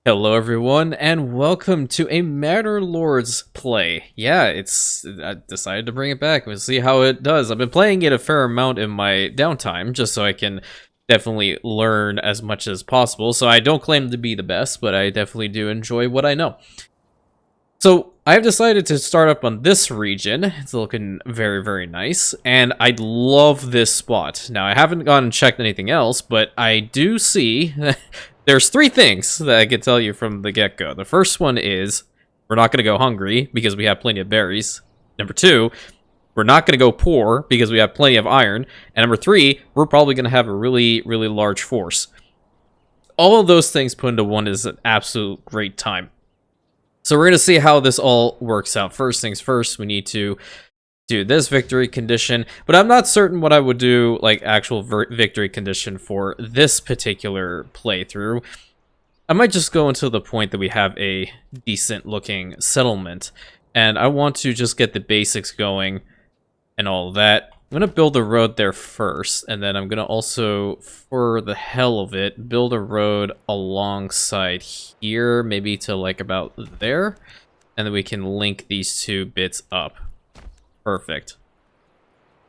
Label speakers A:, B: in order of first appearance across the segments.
A: Hello everyone, and welcome to a Manor Lords play. Yeah, I decided to bring it back. We'll see how it does. I've been playing it a fair amount in my downtime, just so I can definitely learn as much as possible. So I don't claim to be the best, but I definitely do enjoy what I know. So I've decided to start up on this region. It's looking very, very nice, and I love this spot. Now, I haven't gone and checked anything else, but I do see there's three things that I can tell you from the get-go. The first one is we're not going to go hungry because we have plenty of berries. Number two, we're not going to go poor because we have plenty of iron. And number three, we're probably going to have a really, really large force. All of those things put into one is an absolute great time. So we're going to see how this all works out. First things first, we need to do this victory condition, but I'm not certain what I would do, like, actual victory condition for this particular playthrough. I might just go until the point that we have a decent looking settlement, and I want to just get the basics going and all of that. I'm going to build a road there first, and then I'm going to also, for the hell of it, build a road alongside here, maybe to like about there, and then we can link these two bits up. Perfect.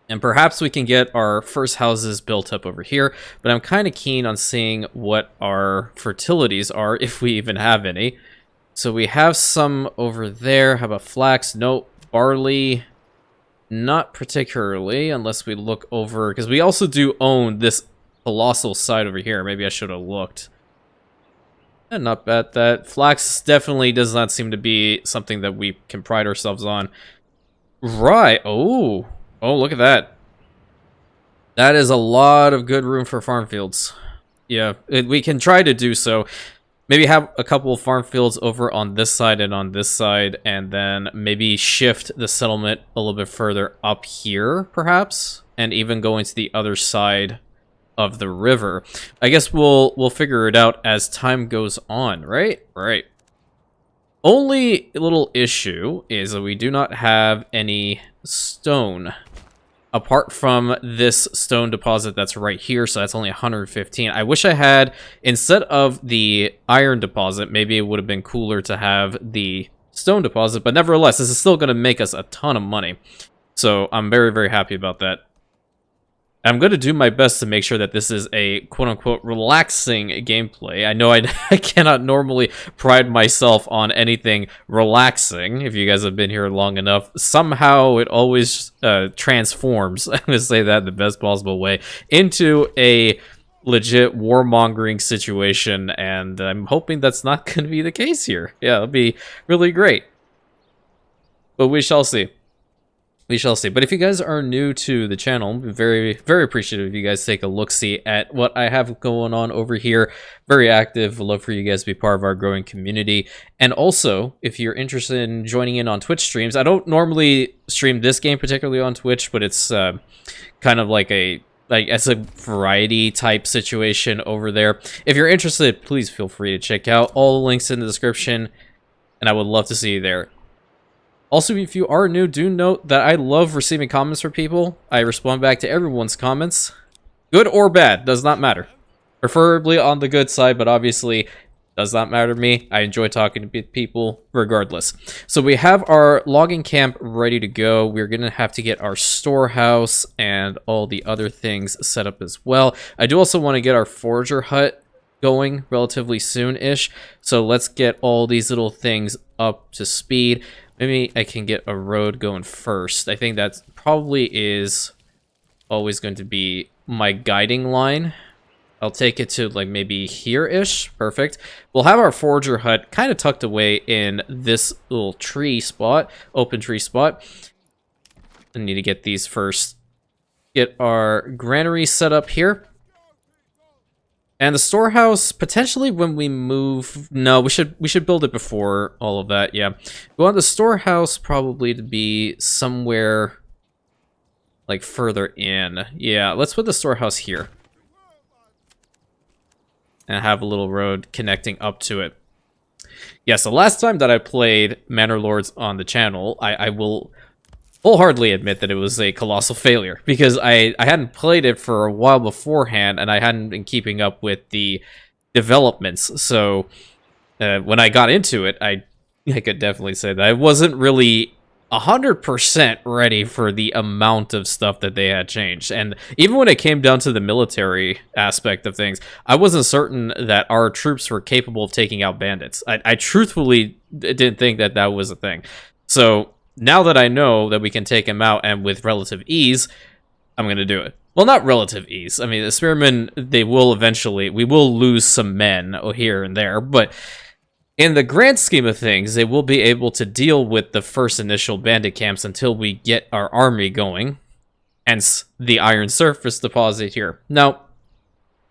A: And perhaps we can get our first houses built up over here, but I'm kind of keen on seeing what our fertilities are, if we even have any. So we have some over there. How about flax? Nope. Barley? Not particularly, unless we look over, because we also do own this colossal site over here. Maybe I should have looked. And not bad. That flax definitely does not seem to be something that we can pride ourselves on. Right. Oh, look at that. That is a lot of good room for farm fields. Yeah, we can try to do so. Maybe have a couple of farm fields over on this side and on this side, and then maybe shift the settlement a little bit further up here, perhaps, and even going to the other side of the river. I guess we'll figure it out as time goes on, right? Right. Only little issue is that we do not have any stone. Apart from this stone deposit that's right here, so that's only 115. I wish I had, instead of the iron deposit, maybe it would have been cooler to have the stone deposit, but nevertheless, this is still going to make us a ton of money. So I'm very, very happy about that. I'm going to do my best to make sure that this is a quote-unquote relaxing gameplay. I know I cannot normally pride myself on anything relaxing. If you guys have been here long enough, somehow it always transforms, I'm going to say that in the best possible way, into a legit warmongering situation, and I'm hoping that's not going to be the case here. Yeah, it'll be really great. But we shall see. We shall see. But if you guys are new to the channel, I'm very, very appreciative if you guys take a look-see at what I have going on over here. Very active. Would love for you guys to be part of our growing community. And also, if you're interested in joining in on Twitch streams, I don't normally stream this game particularly on Twitch, but it's kind of like it's a variety type situation over there. If you're interested, please feel free to check out all the links in the description, and I would love to see you there. Also, if you are new, do note that I love receiving comments from people. I respond back to everyone's comments. Good or bad, does not matter. Preferably on the good side, but obviously does not matter to me. I enjoy talking to people regardless. So we have our logging camp ready to go. We're going to have to get our storehouse and all the other things set up as well. I do also want to get our forager hut going relatively soon-ish. So let's get all these little things up to speed. Maybe I can get a road going first. I think that probably is always going to be my guiding line. I'll take it to like maybe here-ish. Perfect. We'll have our forager hut kind of tucked away in this little tree spot, open tree spot. I need to get these first. Get our granary set up here. And the storehouse, potentially when we move... No, we should build it before all of that, yeah. We want the storehouse probably to be somewhere, like, further in. Yeah, let's put the storehouse here. And have a little road connecting up to it. Yeah, so last time that I played Manor Lords on the channel, I will wholeheartedly admit that it was a colossal failure, because I hadn't played it for a while beforehand, and I hadn't been keeping up with the developments, so when I got into it, I could definitely say that I wasn't really 100% ready for the amount of stuff that they had changed. And even when it came down to the military aspect of things, I wasn't certain that our troops were capable of taking out bandits. I truthfully didn't think that that was a thing. So now that I know that we can take them out and with relative ease, I'm going to do it. Well, not relative ease. I mean, the spearmen, we will lose some men here and there, but in the grand scheme of things, they will be able to deal with the first initial bandit camps until we get our army going, hence the iron surface deposit here. Now,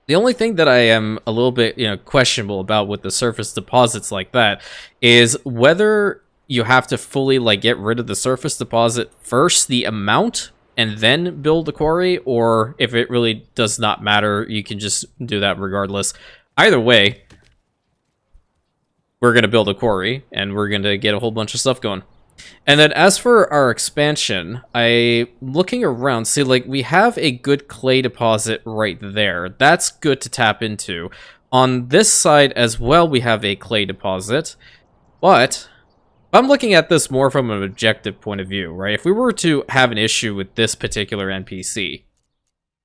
A: the only thing that I am a little bit, questionable about with the surface deposits like that is whether you have to fully, get rid of the surface deposit first, the amount, and then build a quarry, or if it really does not matter, you can just do that regardless. Either way, we're going to build a quarry, and we're going to get a whole bunch of stuff going. And then as for our expansion, looking around, see, we have a good clay deposit right there. That's good to tap into. On this side as well, we have a clay deposit, but I'm looking at this more from an objective point of view, right? If we were to have an issue with this particular NPC,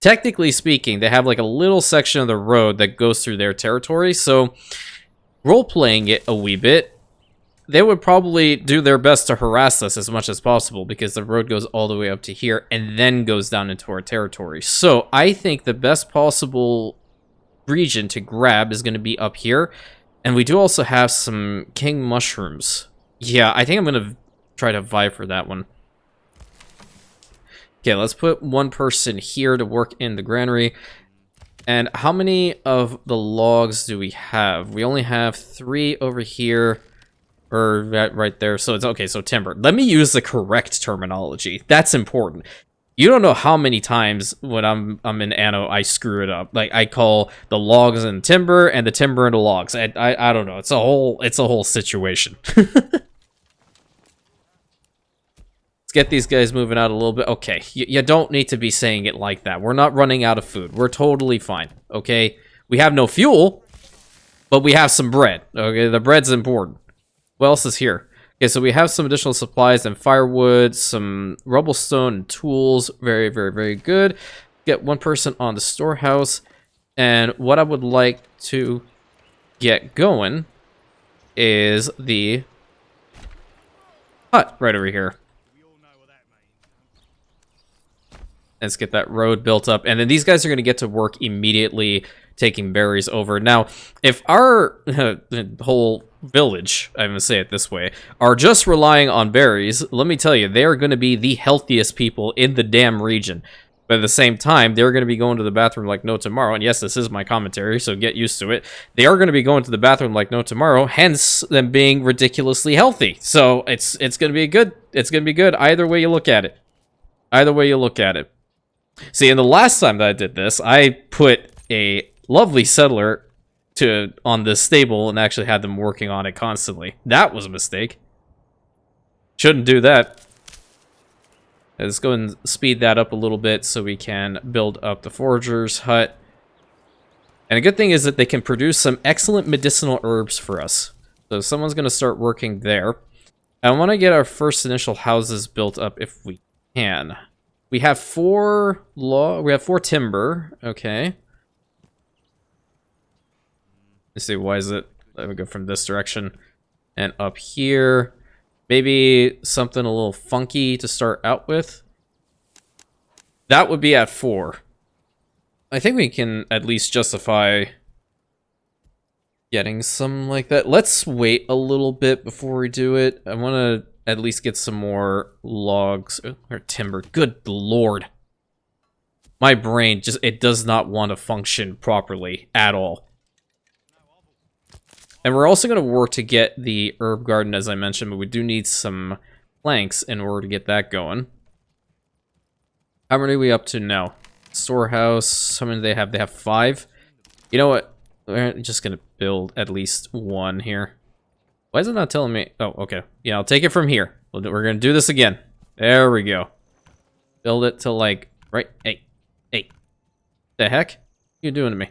A: technically speaking, they have a little section of the road that goes through their territory, so role-playing it a wee bit, they would probably do their best to harass us as much as possible because the road goes all the way up to here and then goes down into our territory. So I think the best possible region to grab is going to be up here, and we do also have some king mushrooms. Yeah, I think I'm going to try to vie for that one. Okay, let's put one person here to work in the granary. And how many of the logs do we have? We only have 3 over here, or right there. So it's okay, so timber. Let me use the correct terminology. That's important. You don't know how many times when I'm in Anno, I screw it up. I call the logs and timber and the timber into logs. I don't know. It's a whole situation. Let's get these guys moving out a little bit. Okay, you don't need to be saying it like that. We're not running out of food. We're totally fine, okay? We have no fuel, but we have some bread, okay? The bread's important. What else is here? Okay, so we have some additional supplies and firewood, some rubble stone and tools. Very, very, very good. Get one person on the storehouse. And what I would like to get going is the hut right over here. Let's get that road built up. And then these guys are going to get to work immediately taking berries over. Now, if our whole village, I'm going to say it this way, are just relying on berries, let me tell you, they are going to be the healthiest people in the damn region. But at the same time, they're going to be going to the bathroom like no tomorrow. And yes, this is my commentary, so get used to it. They are going to be going to the bathroom like no tomorrow, hence them being ridiculously healthy. So it's going to be good. It's going to be good either way you look at it. Either way you look at it. See, and the last time that I did this, I put a lovely settler on this stable and actually had them working on it constantly. That was a mistake. Shouldn't do that. Let's go and speed that up a little bit so we can build up the forager's hut. And a good thing is that they can produce some excellent medicinal herbs for us. So someone's going to start working there. I want to get our first initial houses built up if we can. We have 4 timber. Okay. Let's see, why is it? Let me go from this direction and up here. Maybe something a little funky to start out with. That would be at 4. I think we can at least justify getting some like that. Let's wait a little bit before we do it. I want to at least get some more logs or timber. Good lord. My brain it does not want to function properly at all. And we're also going to work to get the herb garden, as I mentioned, but we do need some planks in order to get that going. How many are we up to now? Storehouse, how many do they have? They have 5. You know what? We're just going to build at least 1 here. Why is it not telling me? Oh, okay. Yeah, I'll take it from here. We're going to do this again. There we go. Build it to right. Hey. The heck? What are you doing to me?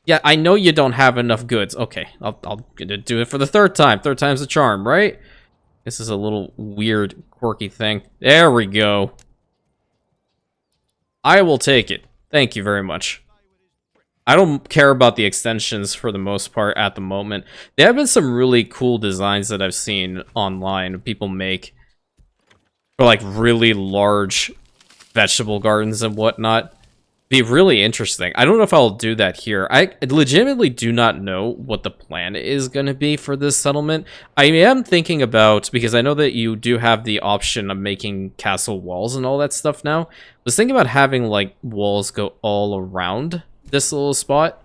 A: Yeah, I know you don't have enough goods. Okay, I'll do it for the third time. Third time's a charm, right? This is a little weird, quirky thing. There we go. I will take it. Thank you very much. I don't care about the extensions for the most part at the moment. There have been some really cool designs that I've seen online people make for like really large vegetable gardens and whatnot. Be really interesting. I don't know if I'll do that here. I legitimately do not know what the plan is going to be for this settlement. I am thinking about, because I know that you do have the option of making castle walls and all that stuff now. I was thinking about having like walls go all around this little spot.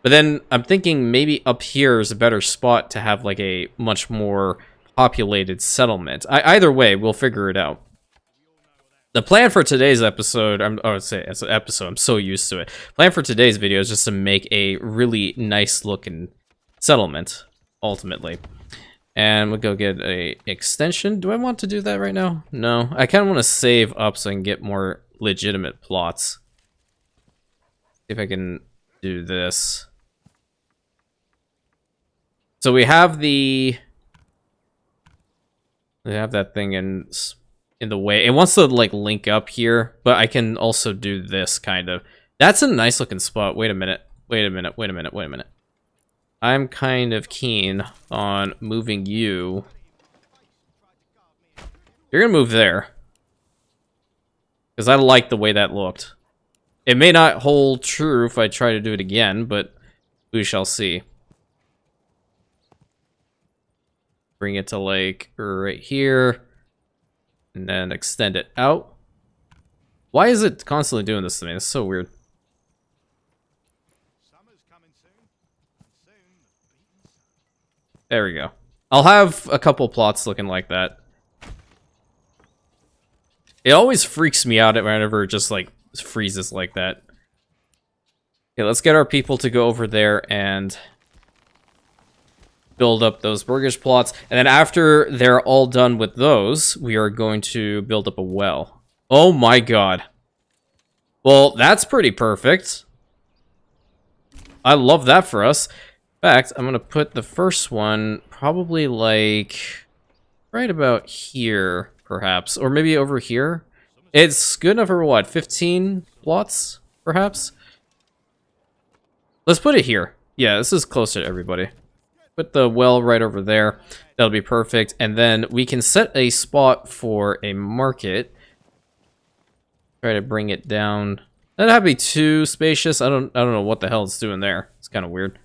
A: But then I'm thinking maybe up here is a better spot to have like a much more populated settlement. Either way, we'll figure it out. The plan for today's episode, it's an episode, I'm so used to it. Plan for today's video is just to make a really nice looking settlement, ultimately. And we'll go get a extension. Do I want to do that right now? No, I kind of want to save up so I can get more legitimate plots. See if I can do this. So we have that thing in the way. It wants to like link up here, but I can also do this kind of. That's a nice looking spot. Wait a minute. I'm kind of keen on moving you. You're gonna move there. Because I like the way that looked. It may not hold true if I try to do it again, but we shall see. Bring it to like right here. And then extend it out. Why is it constantly doing this to me? It's so weird. There we go. I'll have a couple plots looking like that. It always freaks me out whenever it just like freezes like that. Okay, let's get our people to go over there and build up those burgish plots. And then after they're all done with those, we are going to build up a well. Oh my god. Well, that's pretty perfect. I love that for us. In fact, I'm going to put the first one probably like right about here, perhaps. Or maybe over here. It's good enough for what, 15 plots, perhaps? Let's put it here. Yeah, this is closer to everybody. Put the well right over there. That'll be perfect. And then we can set a spot for a market. Try to bring it down. That'd have to be too spacious. I don't know what the hell it's doing there. It's kind of weird.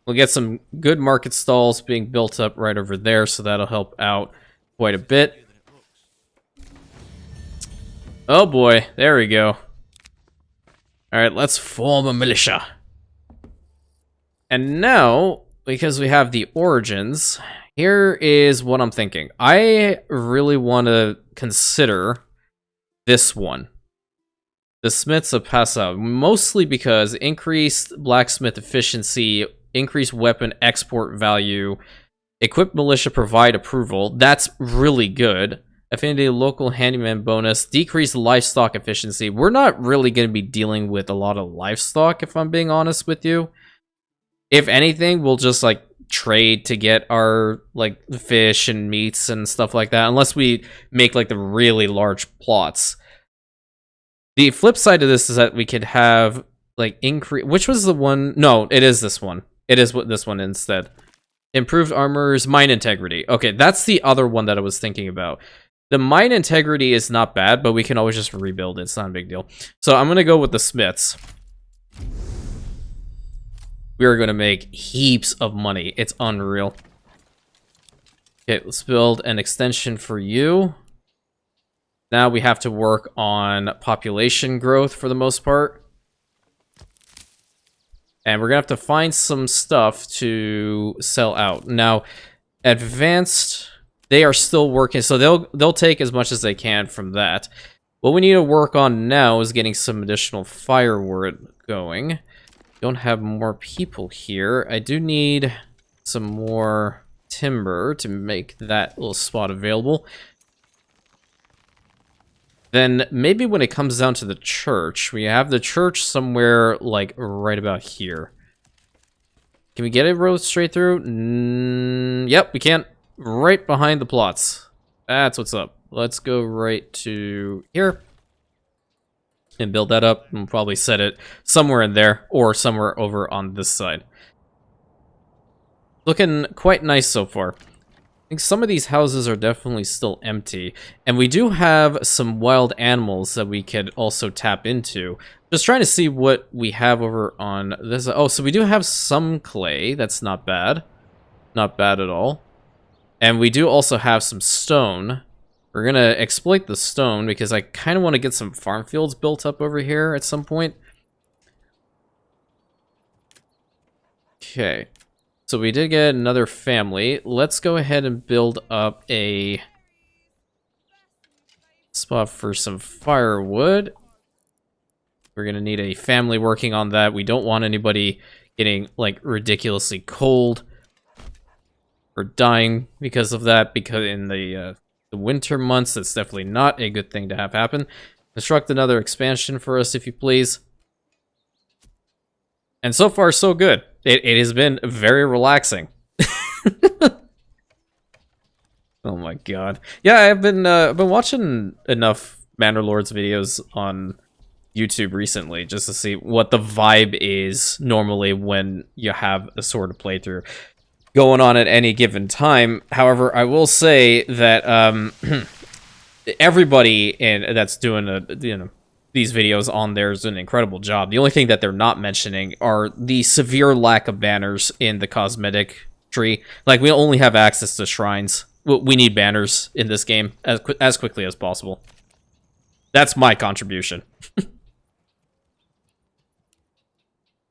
A: We'll get some good market stalls being built up right over there, so that'll help out quite a bit. Oh boy, there we go. Alright, let's form a militia. And now, because we have the origins, here is what I'm thinking. I really want to consider this one. The Smiths of Passa, mostly because increased blacksmith efficiency, increased weapon export value, equipped militia provide approval. That's really good. Affinity local handyman bonus, decreased livestock efficiency. We're not really going to be dealing with a lot of livestock, if I'm being honest with you. If anything, we'll just like trade to get our like fish and meats and stuff like that, unless we make like the really large plots. The flip side of this is that we could have like increase. Which was the one? No, it is this one. It is what this one instead. Improved armor's mine integrity. Okay, that's the other one that I was thinking about. The mine integrity is not bad, but we can always just rebuild it. It's not a big deal. So I'm gonna go with the smiths. We are going to make heaps of money. It's unreal. Okay, let's build an extension for you. Now we have to work on population growth for the most part. And we're going to have to find some stuff to sell out. Now, advanced, they are still working, so they'll take as much as they can from that. What we need to work on now is getting some additional firewood going. Don't have more people here. I do need some more timber to make that little spot available. Then maybe when it comes down to the church, we have the church somewhere like right about here. Can we get a road straight through? Yep, we can. Right behind the plots. That's what's up. Let's go right to here and build that up. And probably set it somewhere in there or somewhere over on this side. Looking quite nice so far. I think some of these houses are definitely still empty, and we do have some wild animals that we could also tap into. Just trying to see what we have over on this. Oh, so we do have some clay. That's not bad. Not bad at all. And we do also have some stone. We're going to exploit the stone because I kind of want to get some farm fields built up over here at some point. Okay. So we did get another family. Let's go ahead and build up a spot for some firewood. We're going to need a family working on that. We don't want anybody getting, like, ridiculously cold or dying because of that, because in the winter months, that's definitely not a good thing to have happen. Construct another expansion for us, if you please. And so far, so good. It has been very relaxing. Oh my god. Yeah, I've been watching enough Manor Lords videos on YouTube recently just to see what the vibe is normally when you have a sort of playthrough going on at any given time. However, I will say that everybody that's doing these videos on there is an incredible job. The only thing that they're not mentioning are the severe lack of banners in the cosmetic tree. Like, we only have access to shrines. We need banners in this game as quickly as possible. That's my contribution.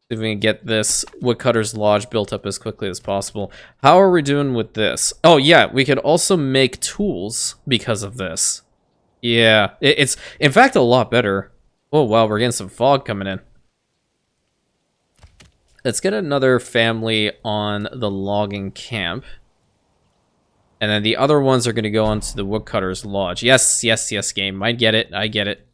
A: If we can get this Woodcutter's Lodge built up as quickly as possible. How are we doing with this? Oh, yeah, we could also make tools because of this. Yeah, it's in fact a lot better. Oh, wow, we're getting some fog coming in. Let's get another family on the logging camp. And then the other ones are going to go onto the Woodcutter's Lodge. Yes, yes, yes, game. I get it. I get it.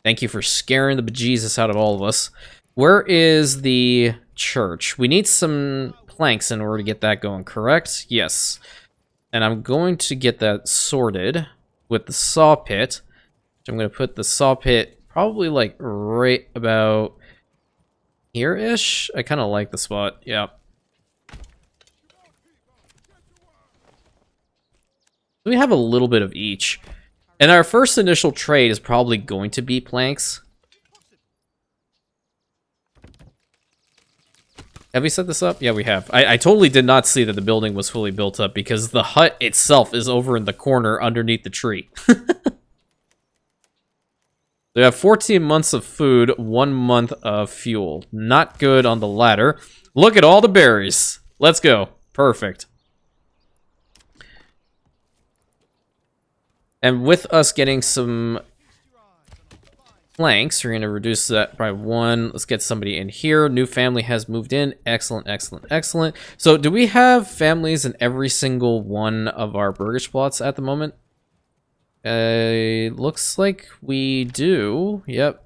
A: Thank you for scaring the bejesus out of all of us. Where is the church? We need some planks in order to get that going, correct? Yes. And I'm going to get that sorted with the saw pit. I'm going to put the saw pit probably like right about here-ish. I kind of like the spot. Yeah. We have a little bit of each. And our first initial trade is probably going to be planks. Have we set this up? Yeah, we have. I totally did not see that the building was fully built up because the hut itself is over in the corner underneath the tree. We have 14 months of food, 1 month of fuel. Not good on the latter. Look at all the berries. Let's go. Perfect. And with us getting some planks, we're going to reduce that by 1. Let's get somebody in here. New family has moved in. Excellent, excellent, excellent. So do we have families in every single one of our burgage plots at the moment? Looks like we do. Yep.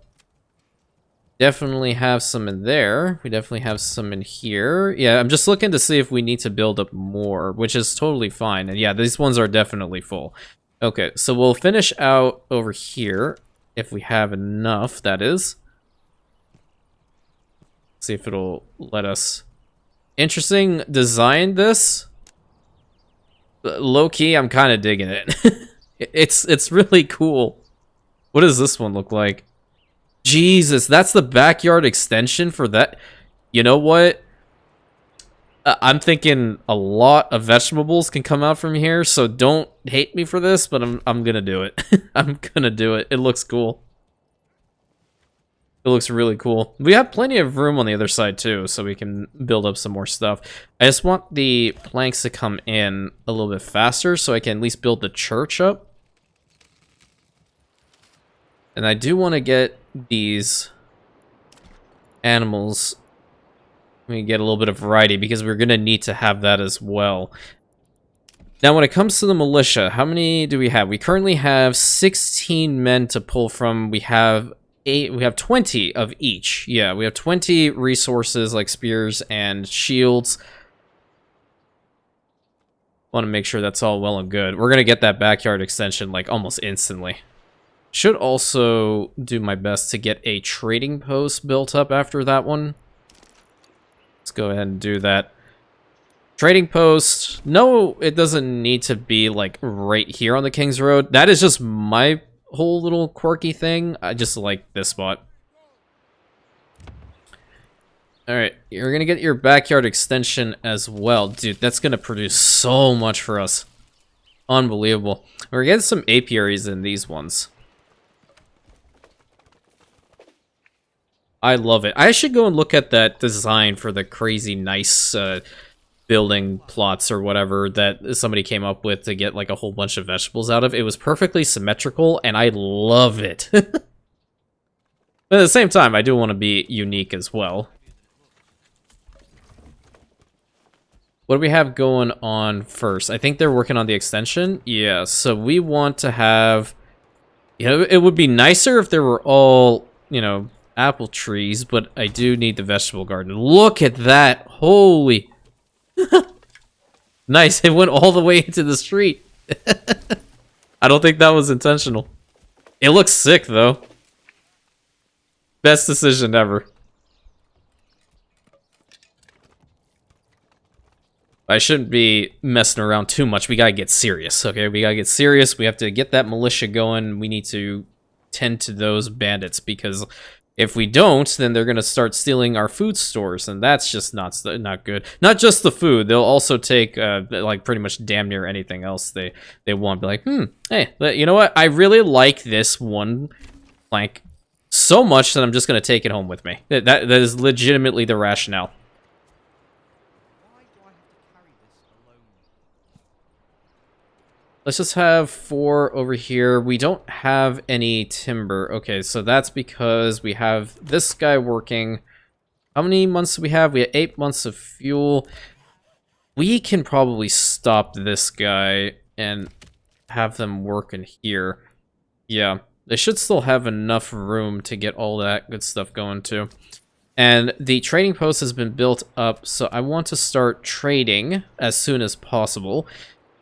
A: Definitely have some in there. We definitely have some in here. Yeah, I'm just looking to see if we need to build up more, which is totally fine. And yeah, these ones are definitely full. Okay, so we'll finish out over here, if we have enough, that is. See if it'll let us. Interesting design, this. Low-key, I'm kind of digging it. It's really cool. What does this one look like? Jesus, that's the backyard extension for that. You know what? I'm thinking a lot of vegetables can come out from here, so don't hate me for this, but I'm gonna do it. I'm gonna do it. It looks cool. It looks really cool. We have plenty of room on the other side too, so we can build up some more stuff. I just want the planks to come in a little bit faster so I can at least build the church up. And I do want to get these animals. We get a little bit of variety because we're going to need to have that as well. Now, when it comes to the militia, how many do we have? We currently have 16 men to pull from. We have 20 of each. Yeah, we have 20 resources like spears and shields. Want to make sure that's all well and good. We're going to get that backyard extension like almost instantly. Should also do my best to get a trading post built up after that one. Let's go ahead and do that. Trading post. No, it doesn't need to be like right here on the King's Road. That is just my whole little quirky thing. I just like this spot. Alright, you're gonna get your backyard extension as well. Dude, that's gonna produce so much for us. Unbelievable. We're getting some apiaries in these ones. I love it. I should go and look at that design for the crazy nice building plots or whatever that somebody came up with to get like a whole bunch of vegetables out of. It was perfectly symmetrical, and I love it. But at the same time, I do want to be unique as well. What do we have going on first? I think they're working on the extension. Yeah, so we want to have... You know, it would be nicer if there were all, you know, apple trees, but I do need the vegetable garden. Look at that! Holy... Nice, it went all the way into the street. I don't think that was intentional. It looks sick, though. Best decision ever. I shouldn't be messing around too much. We gotta get serious, okay? We gotta get serious. We have to get that militia going. We need to tend to those bandits, because if we don't, then they're gonna start stealing our food stores, and that's just not good. Not just the food; they'll also take like pretty much damn near anything else they want. Be like, hey, you know what? I really like this one plank so much that I'm just gonna take it home with me. That is legitimately the rationale. Let's just have 4 over here. We don't have any timber. Okay, so that's because we have this guy working. How many months do we have? We have 8 months of fuel. We can probably stop this guy and have them work in here. Yeah, they should still have enough room to get all that good stuff going too. And the trading post has been built up, so I want to start trading as soon as possible.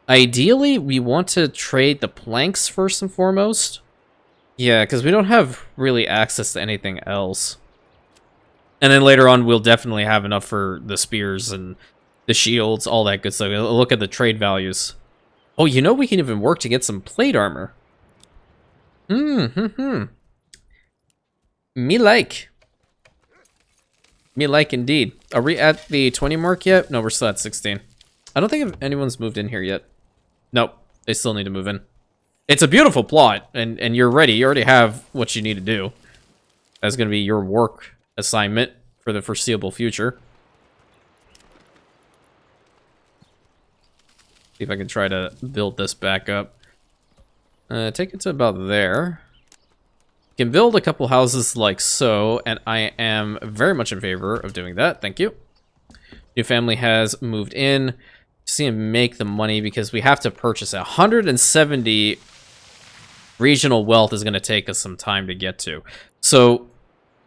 A: Ideally, we want to trade the planks first and foremost. Yeah, because we don't have really access to anything else. And then later on, we'll definitely have enough for the spears and the shields, all that good stuff. Look at the trade values. Oh, you know, we can even work to get some plate armor. Me like. Me like indeed. Are we at the 20 mark yet? No, we're still at 16. I don't think anyone's moved in here yet. Nope, they still need to move in. It's a beautiful plot, and you're ready. You already have what you need to do. That's going to be your work assignment for the foreseeable future. See if I can try to build this back up. Take it to about there. You can build a couple houses like so, and I am very much in favor of doing that. Thank you. New family has moved in. See him make the money because we have to purchase 170 regional wealth is going to take us some time to get to. So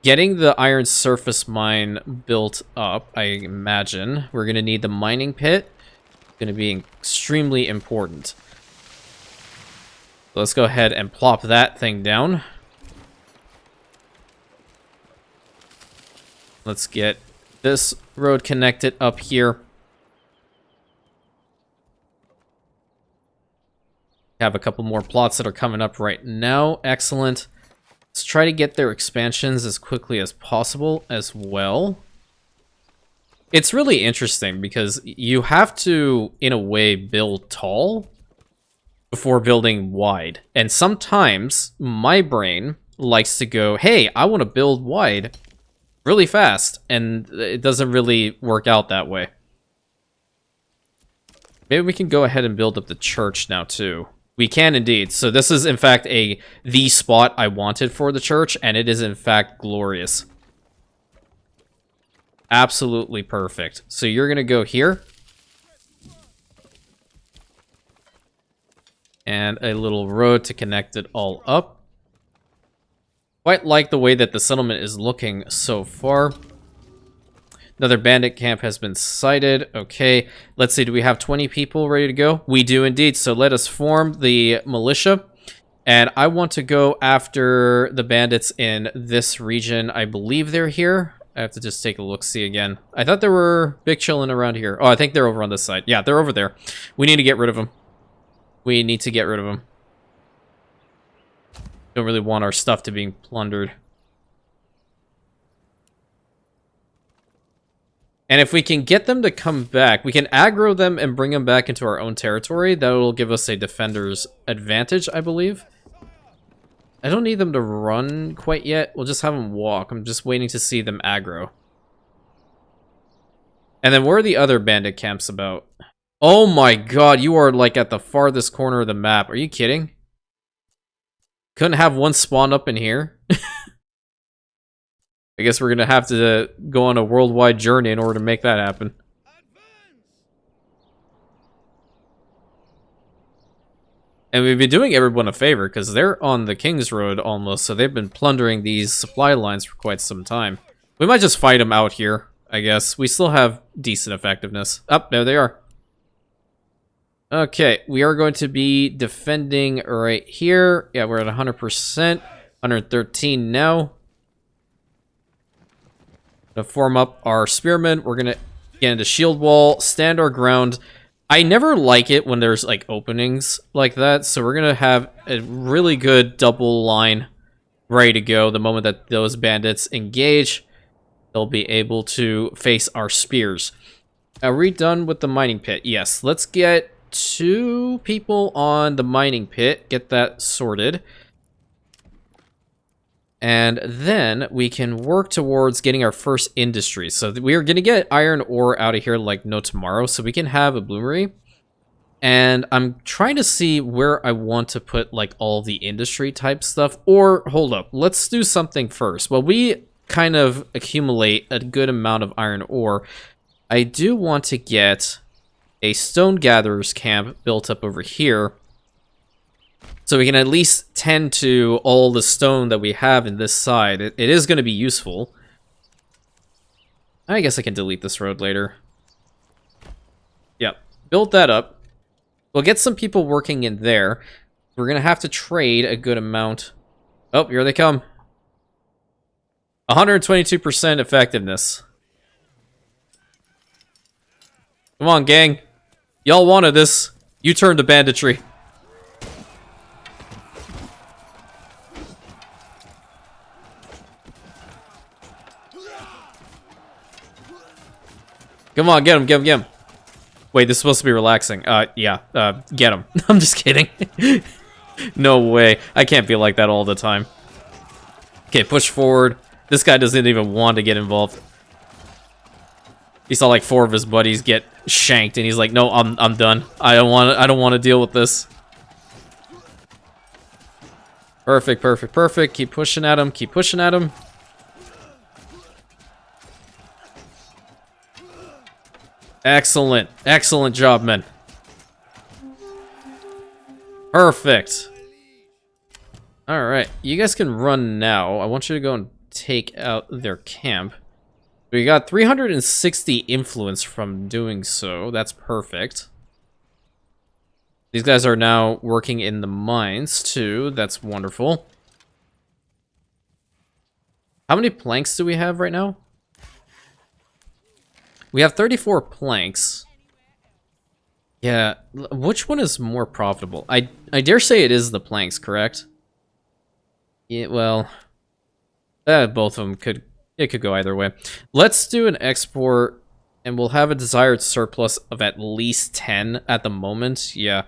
A: getting the iron surface mine built up, I imagine we're going to need the mining pit. Going to be extremely important. So let's go ahead and plop that thing down. Let's get this road connected up here. Have a couple more plots that are coming up right now. Excellent. Let's try to get their expansions as quickly as possible as well. It's really interesting because you have to, in a way, build tall before building wide. And sometimes my brain likes to go, hey, I want to build wide really fast. And it doesn't really work out that way. Maybe we can go ahead and build up the church now, too. We can indeed. So this is, in fact, the spot I wanted for the church, and it is, in fact, glorious. Absolutely perfect. So you're going to go here. and a little road to connect it all up. Quite like the way that the settlement is looking so far. Another bandit camp has been sighted. Okay, let's see, do we have 20 people ready to go? We do indeed, so let us form the militia. And I want to go after the bandits in this region. I believe they're here. I have to just take a look-see again. I thought there were big chillin' around here. Oh, I think they're over on this side. Yeah, they're over there. We need to get rid of them. We need to get rid of them. Don't really want our stuff to be plundered. And if we can get them to come back, we can aggro them and bring them back into our own territory. That will give us a defender's advantage, I believe. I don't need them to run quite yet. We'll just have them walk. I'm just waiting to see them aggro. And then where are the other bandit camps about? Oh my god, you are like at the farthest corner of the map. Are you kidding? Couldn't have one spawn up in here? I guess we're gonna have to go on a worldwide journey in order to make that happen. And we've been doing everyone a favor, because they're on the King's Road almost, so they've been plundering these supply lines for quite some time. We might just fight them out here, I guess. We still have decent effectiveness. Oh, there they are. Okay, we are going to be defending right here. Yeah, we're at 100%. 113 now. To form up our spearmen, we're gonna get into shield wall, stand our ground. I never like it when there's like openings like that, so we're gonna have a really good double line ready to go. The moment that those bandits engage, they'll be able to face our spears. Are we done with the mining pit? Yes, let's get 2 people on the mining pit, get that sorted. And then we can work towards getting our first industry. So we are going to get iron ore out of here like no tomorrow, so we can have a bloomery. And I'm trying to see where I want to put like all the industry type stuff. Or, hold up, let's do something first. Well, we kind of accumulate a good amount of iron ore. I do want to get a stone gatherer's camp built up over here, so we can at least tend to all the stone that we have in this side. It is going to be useful. I guess I can delete this road later. Yep, build that up. We'll get some people working in there. We're going to have to trade a good amount. Oh, here they come. 122% effectiveness. Come on, gang. Y'all wanted this. You turned to banditry. Come on, get him, get him, get him. Wait, this is supposed to be relaxing. Yeah, get him. I'm just kidding. No way. I can't be like that all the time. Okay, push forward. This guy doesn't even want to get involved. He saw like 4 of his buddies get shanked, and he's like, "No, I'm done. I don't want to deal with this." Perfect, perfect, perfect. Keep pushing at him. Keep pushing at him. Excellent. Excellent job, men. Perfect. Alright, you guys can run now. I want you to go and take out their camp. We got 360 influence from doing so. That's perfect. These guys are now working in the mines, too. That's wonderful. How many planks do we have right now? We have 34 planks. Yeah, which one is more profitable? I dare say it is the planks, correct? Yeah, well, both of them could go either way. Let's do an export, and we'll have a desired surplus of at least 10 at the moment. Yeah,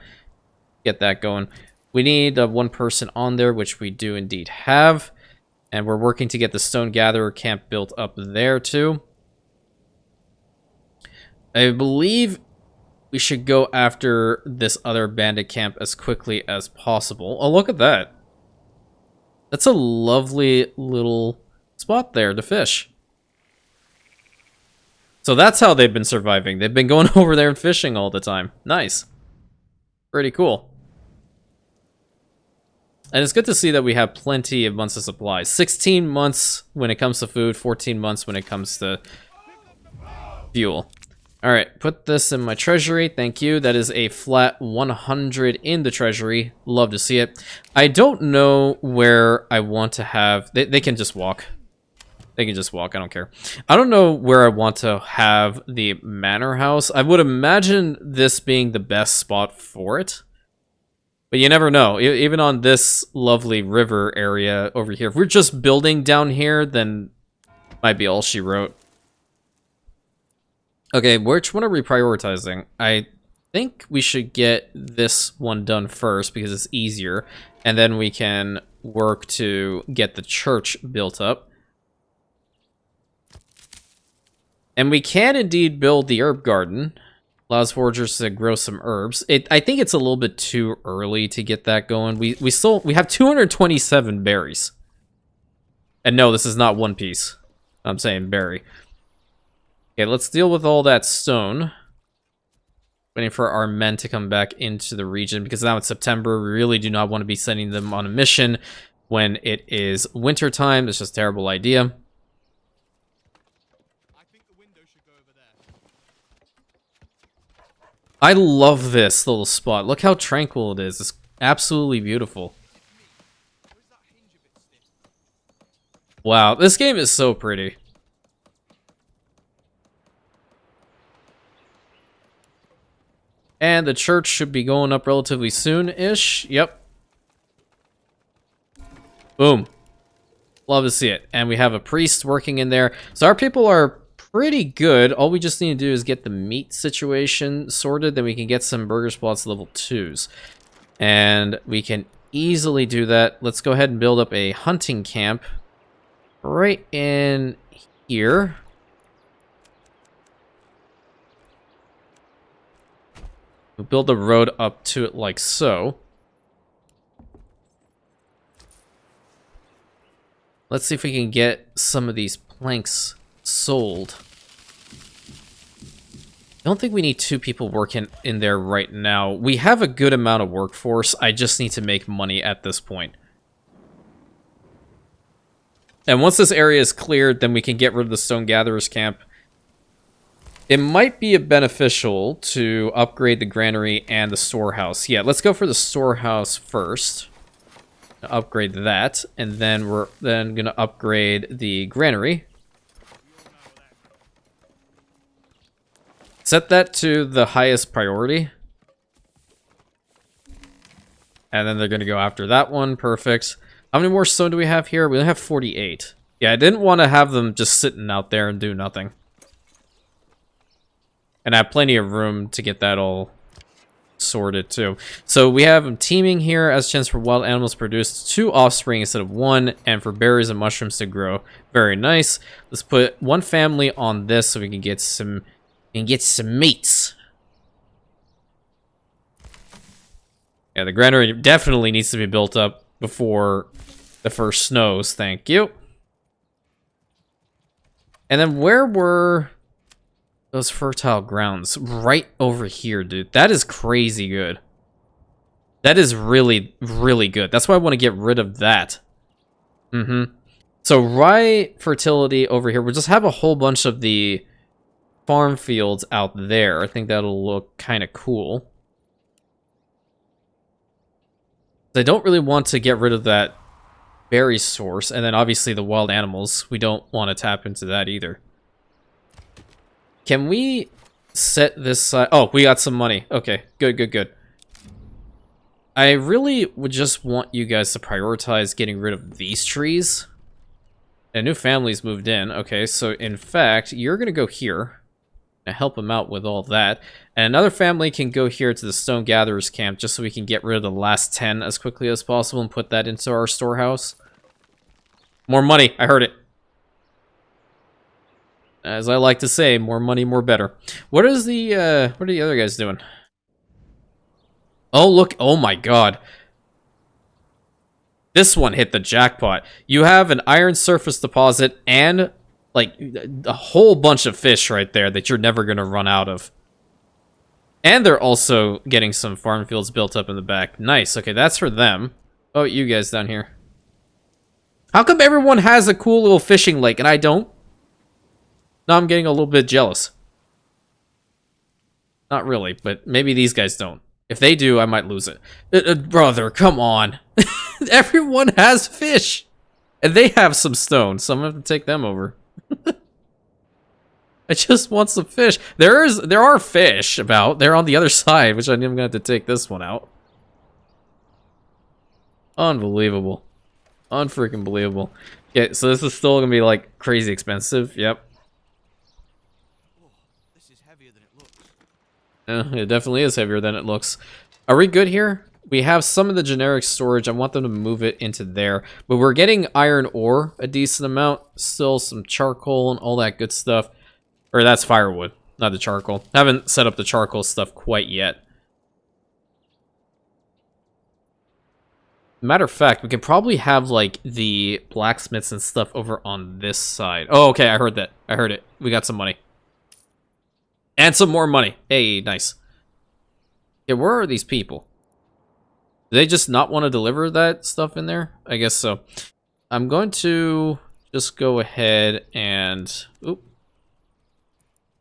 A: get that going. We need 1 person on there, which we do indeed have. And we're working to get the Stone Gatherer camp built up there, too. I believe we should go after this other bandit camp as quickly as possible. Oh, look at that. That's a lovely little spot there to fish. So that's how they've been surviving. They've been going over there and fishing all the time. Nice. Pretty cool. And it's good to see that we have plenty of months of supplies. 16 months when it comes to food, 14 months when it comes to fuel. Alright, put this in my treasury. Thank you. That is a flat 100 in the treasury. Love to see it. I don't know where I want to have... They can just walk. They can just walk. I don't care. I don't know where I want to have the manor house. I would imagine this being the best spot for it. But you never know. Even on this lovely river area over here. If we're just building down here, then might be all she wrote. Okay, which one are we prioritizing? I think we should get this one done first because it's easier. And then we can work to get the church built up. And we can indeed build the herb garden. Allows foragers to grow some herbs. I think it's a little bit too early to get that going. We have 227 berries. And no, this is not One Piece. I'm saying berry. Okay, let's deal with all that stone. Waiting for our men to come back into the region, because now it's September. We really do not want to be sending them on a mission when it is winter time. It's just a terrible idea.
B: I think the window should go over there.
A: I love this little spot. Look how tranquil it is. It's absolutely beautiful. Wow, this game is so pretty. And the church should be going up relatively soon-ish. Yep. Boom. Love to see it. And we have a priest working in there. So our people are pretty good. All we just need to do is get the meat situation sorted. Then we can get some burger spots level 2s. And we can easily do that. Let's go ahead and build up a hunting camp right in here. We'll build a road up to it like so. Let's see if we can get some of these planks sold. I don't think we need 2 people working in there right now. We have a good amount of workforce. I just need to make money at this point. And once this area is cleared, then we can get rid of the Stone Gatherers camp. It might be beneficial to upgrade the granary and the storehouse. Yeah, let's go for the storehouse first. Upgrade that, and then we're then gonna upgrade the granary. Set that to the highest priority. And then they're gonna go after that one. Perfect. How many more stone do we have here? We only have 48. Yeah, I didn't want to have them just sitting out there and do nothing. And I have plenty of room to get that all sorted too. So we have them teaming here as chance for wild animals to produce 2 offspring instead of 1, and for berries and mushrooms to grow. Very nice. Let's put 1 family on this so we can get some meats. Yeah, the granary definitely needs to be built up before the first snows. Thank you. And then where were those fertile grounds? Right over here, dude. That is crazy good. That is really, really good. That's why I want to get rid of that. So rye fertility over here. We'll just have a whole bunch of the farm fields out there. I think that'll look kind of cool. I don't really want to get rid of that berry source. And then obviously the wild animals. We don't want to tap into that either. Can we set this side? Oh, we got some money. Okay, good, good, good. I really would just want you guys to prioritize getting rid of these trees. A new family's moved in. Okay, so in fact, you're going to go here and help them out with all that. And another family can go here to the Stone Gatherers camp just so we can get rid of the last 10 as quickly as possible and put that into our storehouse. More money. I heard it. As I like to say, more money, more better. What are the other guys doing? Oh, look. Oh, my God. This one hit the jackpot. You have an iron surface deposit and, like, a whole bunch of fish right there that you're never going to run out of. And they're also getting some farm fields built up in the back. Nice. Okay, that's for them. Oh, you guys down here. How come everyone has a cool little fishing lake and I don't? Now I'm getting a little bit jealous. Not really, but maybe these guys don't. If they do, I might lose it. Brother, come on. Everyone has fish. And they have some stone, so I'm gonna have to take them over. I just want some fish. There are fish about. They're on the other side, which I'm gonna have to take this one out. Unbelievable. Unfreaking believable. Okay, so this is still gonna be like crazy expensive. Yep.
B: Oh, this is heavier than it looks.
A: It definitely is heavier than it looks. Are we good here? We have some of the generic storage. I want them to move it into there. But we're getting iron ore a decent amount. Still some charcoal and all that good stuff. Or that's firewood, not the charcoal. Haven't set up the charcoal stuff quite yet. Matter of fact, we could probably have like the blacksmiths and stuff over on this side. Oh, okay, I heard that. I heard it. We got some money. And some more money. Hey, nice. Yeah, where are these people? Do they just not want to deliver that stuff in there? I guess so. I'm going to just go ahead and... Oop.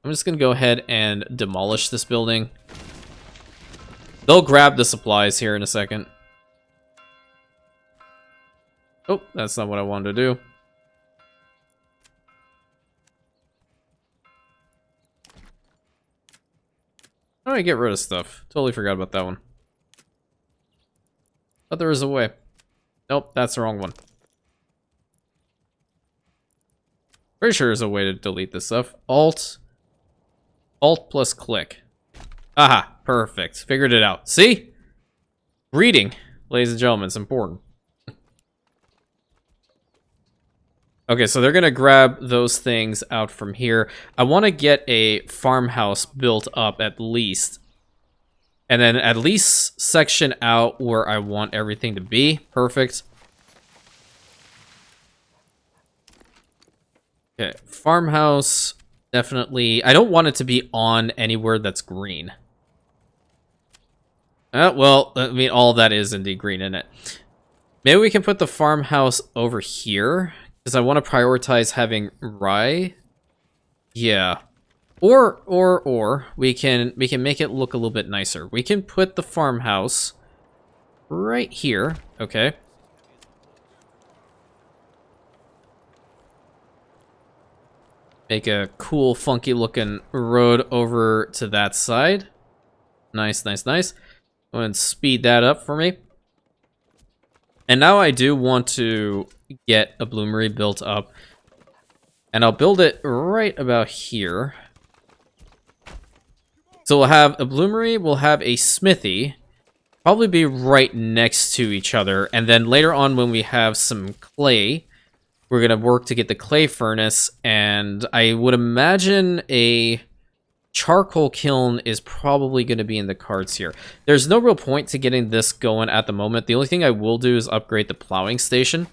A: I'm just going to go ahead and demolish this building. They'll grab the supplies here in a second. Oh, that's not what I wanted to do. How do I get rid of stuff? Totally forgot about that one. But there is a way. Nope, that's the wrong one. Pretty sure there's a way to delete this stuff. Alt plus click. Aha, perfect. Figured it out. See? Reading, ladies and gentlemen, it's important. Okay, so they're gonna grab those things out from here. I want to get a farmhouse built up at least. And then at least section out where I want everything to be. Perfect. Okay, farmhouse, definitely. I don't want it to be on anywhere that's green. Well, I mean, all that is indeed green, isn't it? Maybe we can put the farmhouse over here. Because I want to prioritize having rye. Yeah. Or we can make it look a little bit nicer. We can put the farmhouse right here. Okay. Make a cool, funky looking road over to that side. Nice, nice, nice. Go ahead and speed that up for me. And now I do want to get a bloomery built up. And I'll build it right about here. So we'll have a bloomery, we'll have a smithy. Probably be right next to each other. And then later on when we have some clay, we're going to work to get the clay furnace. And I would imagine a charcoal kiln is probably going to be in the cards here. There's no real point to getting this going at the moment. The only thing I will do is upgrade the plowing station.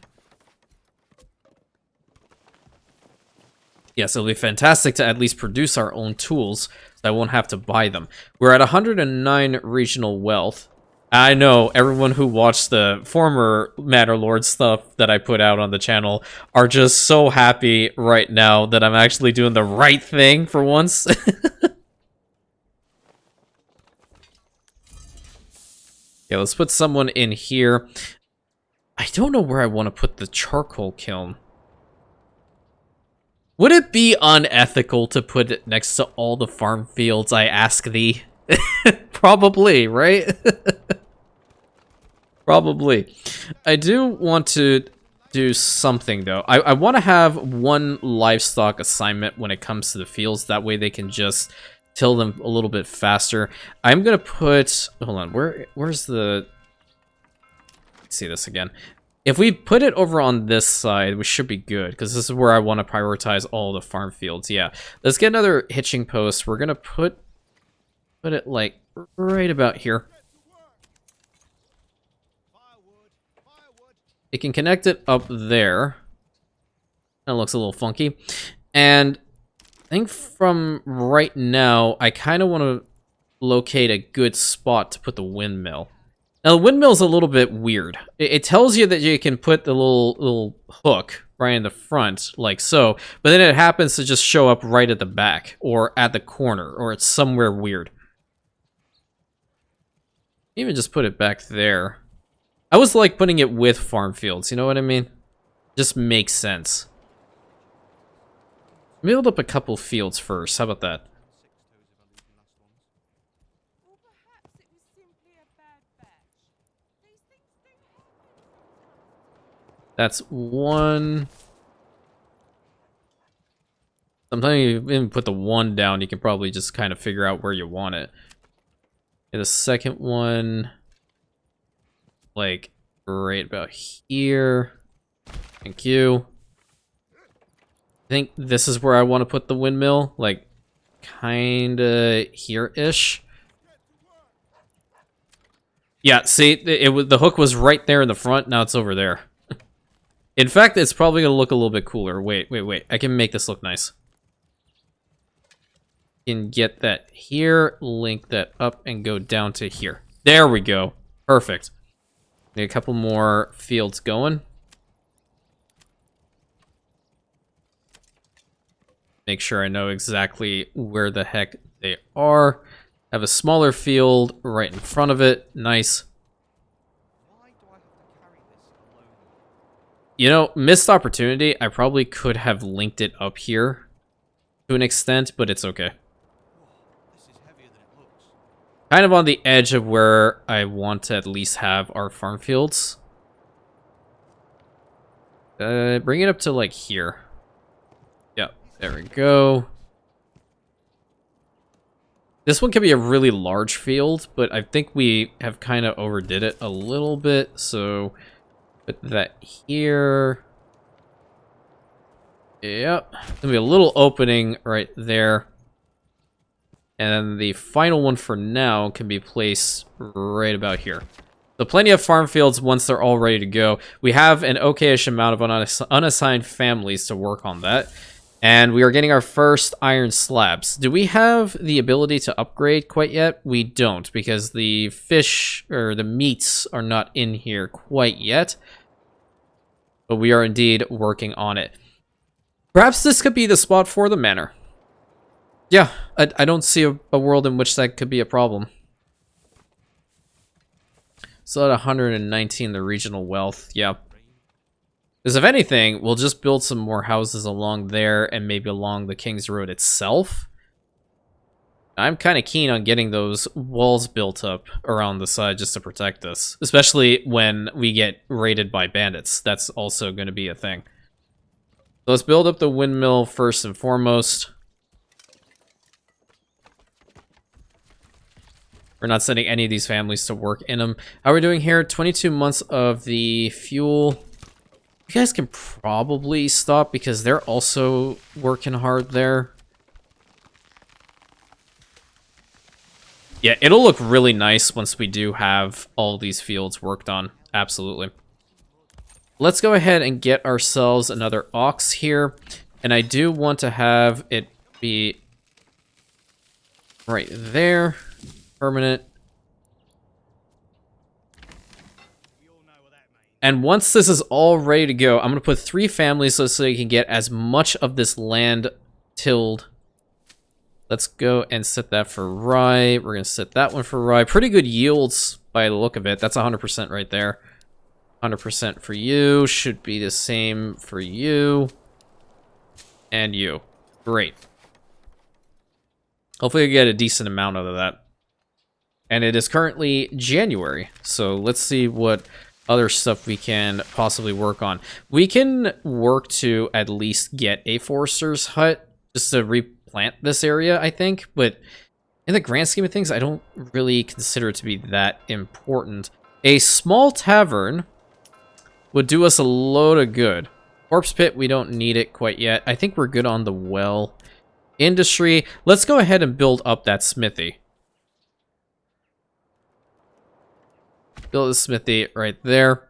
A: Yes, it'll be fantastic to at least produce our own tools, so I won't have to buy them. We're at 109 regional wealth. I know everyone who watched the former Manor Lords stuff that I put out on the channel are just so happy right now that I'm actually doing the right thing for once. Yeah, let's put someone in here. I don't know where I want to put the charcoal kiln. Would it be unethical to put it next to all the farm fields, I ask thee? Probably, right? Probably. I do want to do something, though. I want to have one livestock assignment when it comes to the fields. That way they can just till them a little bit faster. I'm going to put... Hold on. Where's the... Let's see this again. If we put it over on this side, we should be good, because this is where I want to prioritize all the farm fields. Yeah, let's get another hitching post. We're gonna put it like right about here. It can connect it up there. That looks a little funky. And I think from right now, I kind of want to locate a good spot to put the windmill. Now, the windmill's a little bit weird. It tells you that you can put the little hook right in the front, like so, but then it happens to just show up right at the back, or at the corner, or it's somewhere weird. Even just put it back there. I was like putting it with farm fields, you know what I mean? Just makes sense. Build up a couple fields first, how about that?
C: Or perhaps it was simply a bad batch. These things do happen.
A: That's one. Sometimes you even put the one down, you can probably just kind of figure out where you want it. And the second one, like, right about here. Thank you. I think this is where I want to put the windmill, like, kinda here-ish. Yeah, see, the hook was right there in the front, now it's over there. In fact, it's probably gonna look a little bit cooler. Wait. I can make this look nice. Can get that here, link that up, and go down to here. There we go. Perfect. Need a couple more fields going. Make sure I know exactly where the heck they are. Have a smaller field right in front of it. Nice.
B: Why do I have to carry this alone?
A: You know, missed opportunity. I probably could have linked it up here to an extent, but it's okay.
B: This is heavier than it looks.
A: Kind of on the edge of where I want to at least have our farm fields. Bring it up to like here. Yep, there we go. This one can be a really large field, but I think we have kind of overdid it a little bit, so put that here. Yep, gonna be a little opening right there. And then the final one for now can be placed right about here. So plenty of farm fields once they're all ready to go. We have an okay-ish amount of unassigned families to work on that. And we are getting our first iron slabs. Do we have the ability to upgrade quite yet? We don't, because the fish, or the meats, are not in here quite yet. But we are indeed working on it. Perhaps this could be the spot for the manor. Yeah, I don't see a world in which that could be a problem. So at 119, the regional wealth, yeah. Because if anything, we'll just build some more houses along there and maybe along the King's Road itself. I'm kind of keen on getting those walls built up around the side just to protect us. Especially when we get raided by bandits. That's also going to be a thing. So let's build up the windmill first and foremost. We're not sending any of these families to work in them. How are we doing here? 22 months of the fuel. You guys can probably stop because they're also working hard there. Yeah, it'll look really nice once we do have all these fields worked on. Absolutely. Let's go ahead and get ourselves another ox here. And I do want to have it be right there. Permanent. And once this is all ready to go, I'm going to put 3 families so you can get as much of this land tilled. Let's go and set that for rye. We're going to set that one for rye. Pretty good yields by the look of it. That's 100% right there. 100% for you. Should be the same for you. And you. Great. Hopefully we get a decent amount out of that. And it is currently January. So let's see what other stuff we can possibly work on. We can work to at least get a forester's hut just to replant this area, I think. But in the grand scheme of things, I don't really consider it to be that important. A small tavern would do us a load of good. Corpse pit, we don't need it quite yet. I think we're good on the well. Industry, let's go ahead and build up that smithy. Build a smithy right there.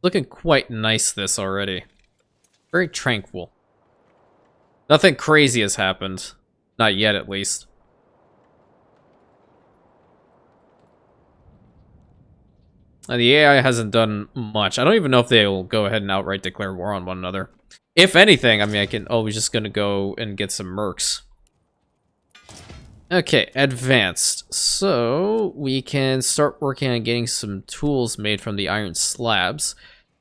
A: Looking quite nice this already. Very tranquil. Nothing crazy has happened. Not yet, at least. And the AI hasn't done much. I don't even know if they'll go ahead and outright declare war on one another. If anything, I mean, I can... Oh, we're just gonna go and get some mercs. Okay, advanced. So, we can start working on getting some tools made from the iron slabs.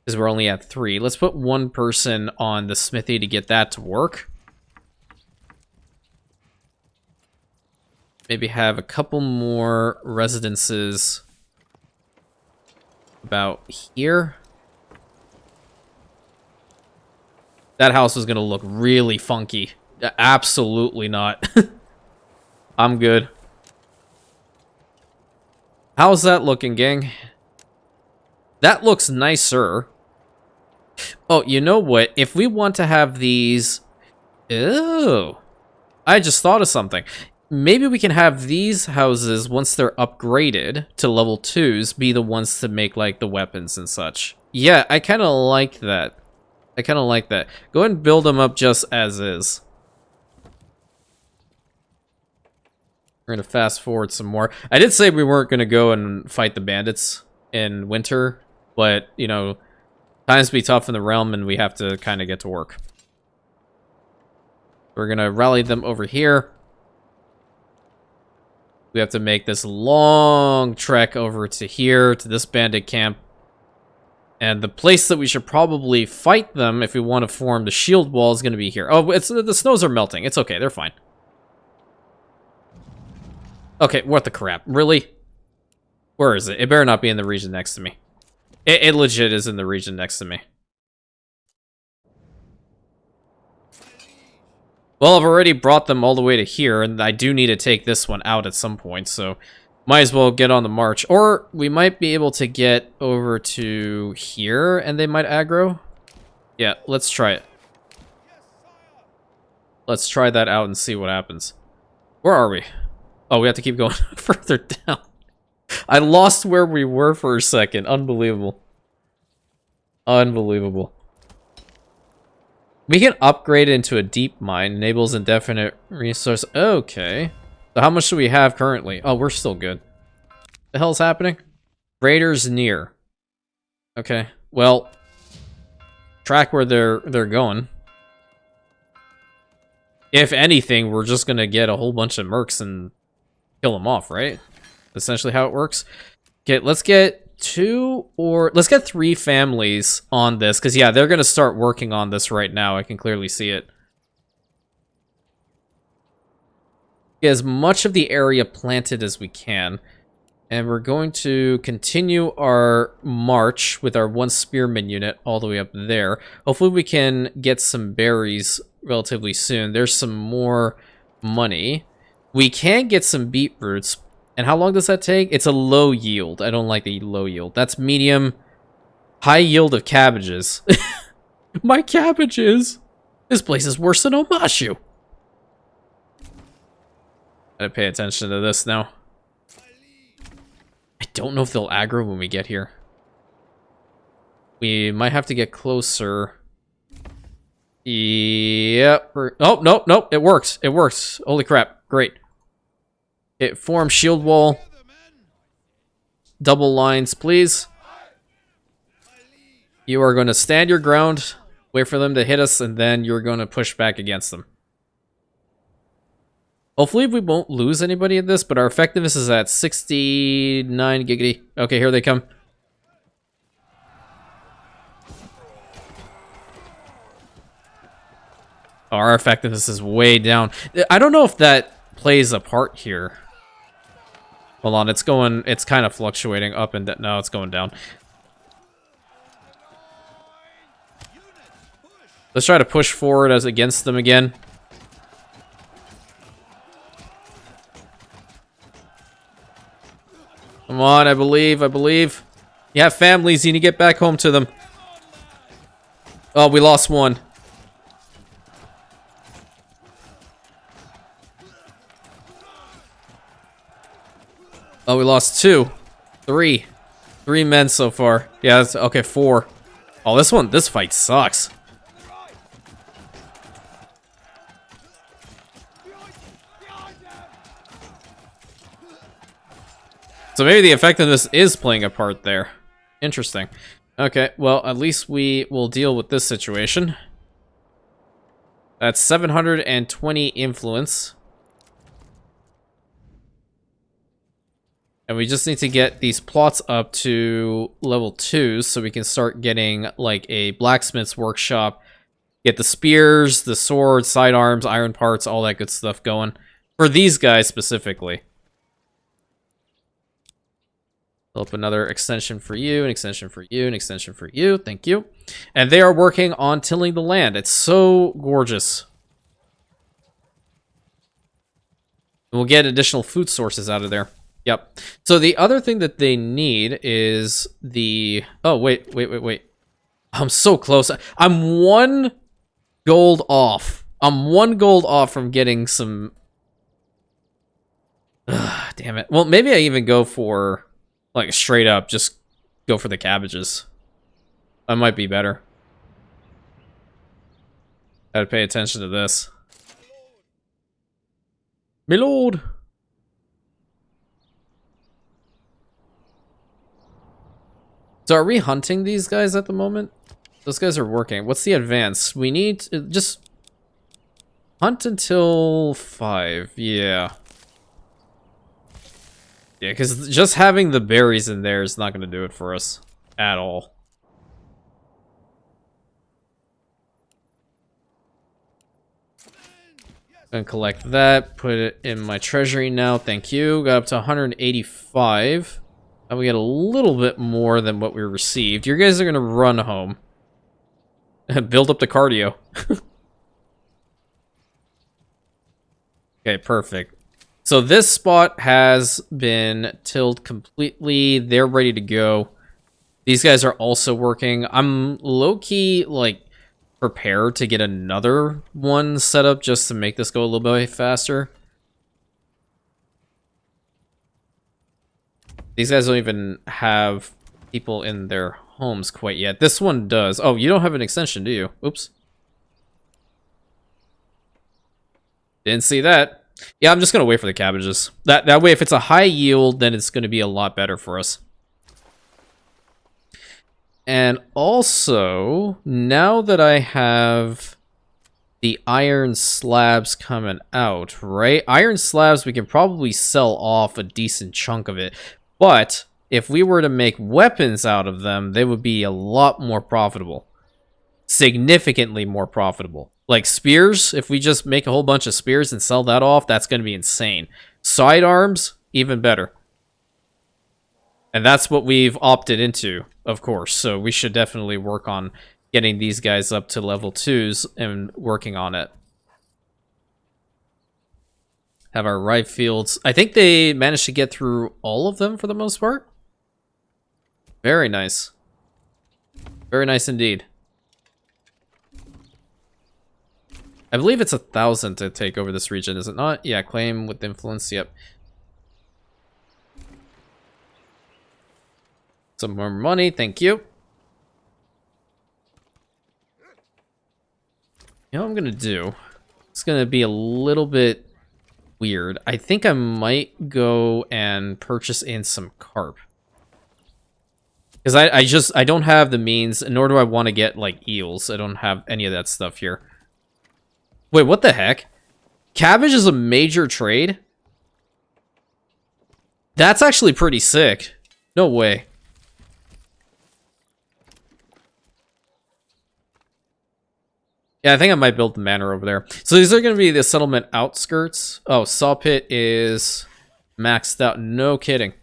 A: Because we're only at 3. Let's put one person on the smithy to get that to work. Maybe have a couple more residences about here. That house was gonna look really funky. Absolutely not. I'm good. How's that looking, gang? That looks nicer. Oh, you know what? If we want to have these... Ew. I just thought of something. Maybe we can have these houses, once they're upgraded to level 2s, be the ones to make, like, the weapons and such. Yeah, I kind of like that. I kind of like that. Go ahead and build them up just as is. We're going to fast forward some more. I did say we weren't going to go and fight the bandits in winter, but, you know, times be tough in the realm and we have to kind of get to work. We're going to rally them over here. We have to make this long trek over to here, to this bandit camp. And the place that we should probably fight them if we want to form the shield wall is going to be here. Oh, the snows are melting. It's okay. They're fine. Okay, what the crap? Really? Where is it? It better not be in the region next to me. It legit is in the region next to me. Well, I've already brought them all the way to here, and I do need to take this one out at some point, so might as well get on the march. Or we might be able to get over to here, and they might aggro. Yeah, let's try it. Let's try that out and see what happens. Where are we? Oh, we have to keep going further down. I lost where we were for a second. Unbelievable. Unbelievable. We can upgrade it into a deep mine. Enables indefinite resource. Okay. So how much do we have currently? Oh, we're still good. The hell's happening? Raiders near. Okay. Well, track where they're going. If anything, we're just gonna get a whole bunch of mercs and kill them off, right? Essentially how it works. Okay, let's get 3 families on this, because yeah, they're gonna start working on this right now. I can clearly see it. Get as much of the area planted as we can, and we're going to continue our march with our 1 spearman unit all the way up there. Hopefully we can get some berries relatively soon. There's some more money. We can get some beetroots. And how long does that take? It's a low yield. I don't like the low yield. That's medium. High yield of cabbages. My cabbages! This place is worse than Omashu. Gotta pay attention to this now. I don't know if they'll aggro when we get here. We might have to get closer. Yep. Oh, nope, nope. It works. It works. Holy crap. Great. Okay, form shield wall. Double lines, please. You are going to stand your ground, wait for them to hit us, and then you're going to push back against them. Hopefully we won't lose anybody at this, but our effectiveness is at 69 giggity. Okay, here they come. Our effectiveness is way down. I don't know if that plays a part here. Hold on, it's kind of fluctuating up and down. No, it's going down. Let's try to push forward as against them again. Come on, I believe. You have families, you need to get back home to them. Oh, we lost one. Oh, we lost 2. 3. 3 men so far. Yeah, that's, okay, 4. Oh, this fight sucks. So maybe the effectiveness is playing a part there. Interesting. Okay, well, at least we will deal with this situation. That's 720 influence. And we just need to get these plots up to level 2 so we can start getting like a blacksmith's workshop. Get the spears, the swords, sidearms, iron parts, all that good stuff going. For these guys specifically. Up another extension for you, an extension for you, an extension for you. Thank you. And they are working on tilling the land. It's so gorgeous. We'll get additional food sources out of there. Yep. So the other thing that they need is the... Oh, wait. I'm so close. I'm 1 gold off. I'm 1 gold off from getting some... Ugh, damn it. Well, maybe I even go for... Like, straight up, just go for the cabbages. That might be better. Gotta pay attention to this. My lord! So are we hunting these guys at the moment? Those guys are working. What's the advance? We need to just hunt until 5. Yeah. Yeah, because just having the berries in there is not going to do it for us at all. Gonna collect that, put it in my treasury now. Thank you. Got up to 185. And we get a little bit more than what we received. You guys are gonna run home and build up the cardio. Okay, perfect. So this spot has been tilled completely. They're ready to go. These guys are also working. I'm low-key, like, prepared to get another one set up just to make this go a little bit faster. These guys don't even have people in their homes quite yet. This one does. Oh, you don't have an extension, do you? Oops. Didn't see that. Yeah, I'm just going to wait for the cabbages. That way, if it's a high yield, then it's going to be a lot better for us. And also, now that I have the iron slabs coming out, right? Iron slabs, we can probably sell off a decent chunk of it. But if we were to make weapons out of them, they would be a lot more profitable. Significantly more profitable. Like spears, if we just make a whole bunch of spears and sell that off, that's going to be insane. Sidearms, even better. And that's what we've opted into, of course. So we should definitely work on getting these guys up to level 2s and working on it. Have our rye fields. I think they managed to get through all of them for the most part. Very nice. Very nice indeed. I believe it's 1,000 to take over this region, is it not? Yeah, claim with influence, yep. Some more money, thank you. You know what I'm gonna do? It's gonna be a little bit weird. I think I might go and purchase in some carp. Because I don't have the means, nor do I want to get, like, eels. I don't have any of that stuff here. Wait, what the heck? Cabbage is a major trade? That's actually pretty sick. No way. Yeah, I think I might build the manor over there. So these are going to be the settlement outskirts. Oh, sawpit is maxed out. No kidding.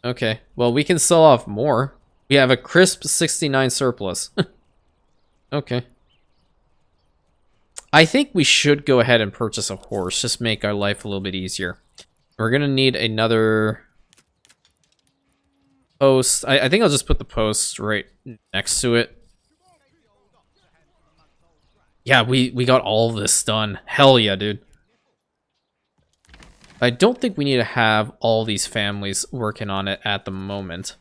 A: Okay, well, we can sell off more. We have a crisp 69 surplus. Okay. I think we should go ahead and purchase a horse. Just make our life a little bit easier. We're going to need another post. I think I'll just put the post right next to it. Yeah, we got all of this done. Hell yeah, dude. I don't think we need to have all these families working on it at the moment.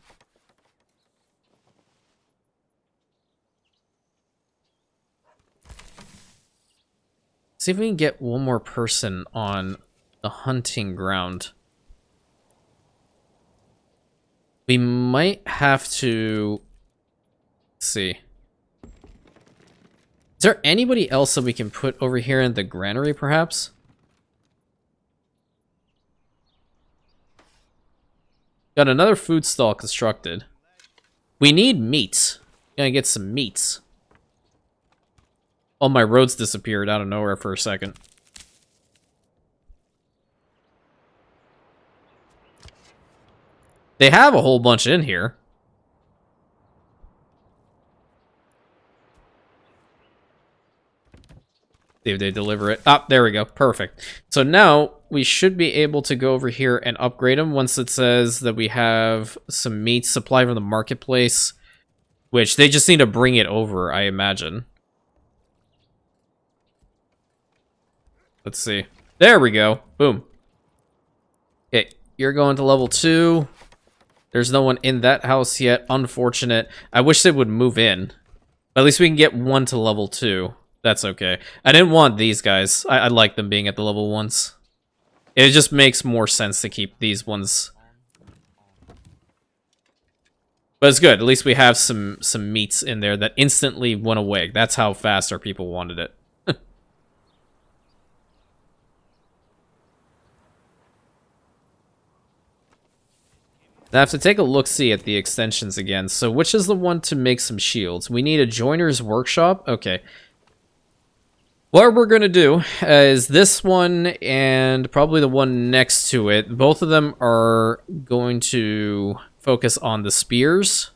A: See if we can get one more person on the hunting ground. We might have to... Let's see. Is there anybody else that we can put over here in the granary, perhaps? Got another food stall constructed. We need meats. Gonna get some meats. All my roads disappeared out of nowhere for a second. They have a whole bunch in here. See if they deliver it. Ah, there we go. Perfect. So now we should be able to go over here and upgrade them once it says that we have some meat supply from the marketplace, which they just need to bring it over, I imagine. Let's see. There we go. Boom. Okay, you're going to level 2. There's no one in that house yet. Unfortunate. I wish they would move in. But at least we can get one to level 2. That's okay. I didn't want these guys. I like them being at the level 1s. It just makes more sense to keep these ones. But it's good. At least we have some meats in there that instantly went away. That's how fast our people wanted it. I have to take a look-see at the extensions again. So which is the one to make some shields? We need a joiner's workshop? Okay. What we're going to do is this one and probably the one next to it. Both of them are going to focus on the spears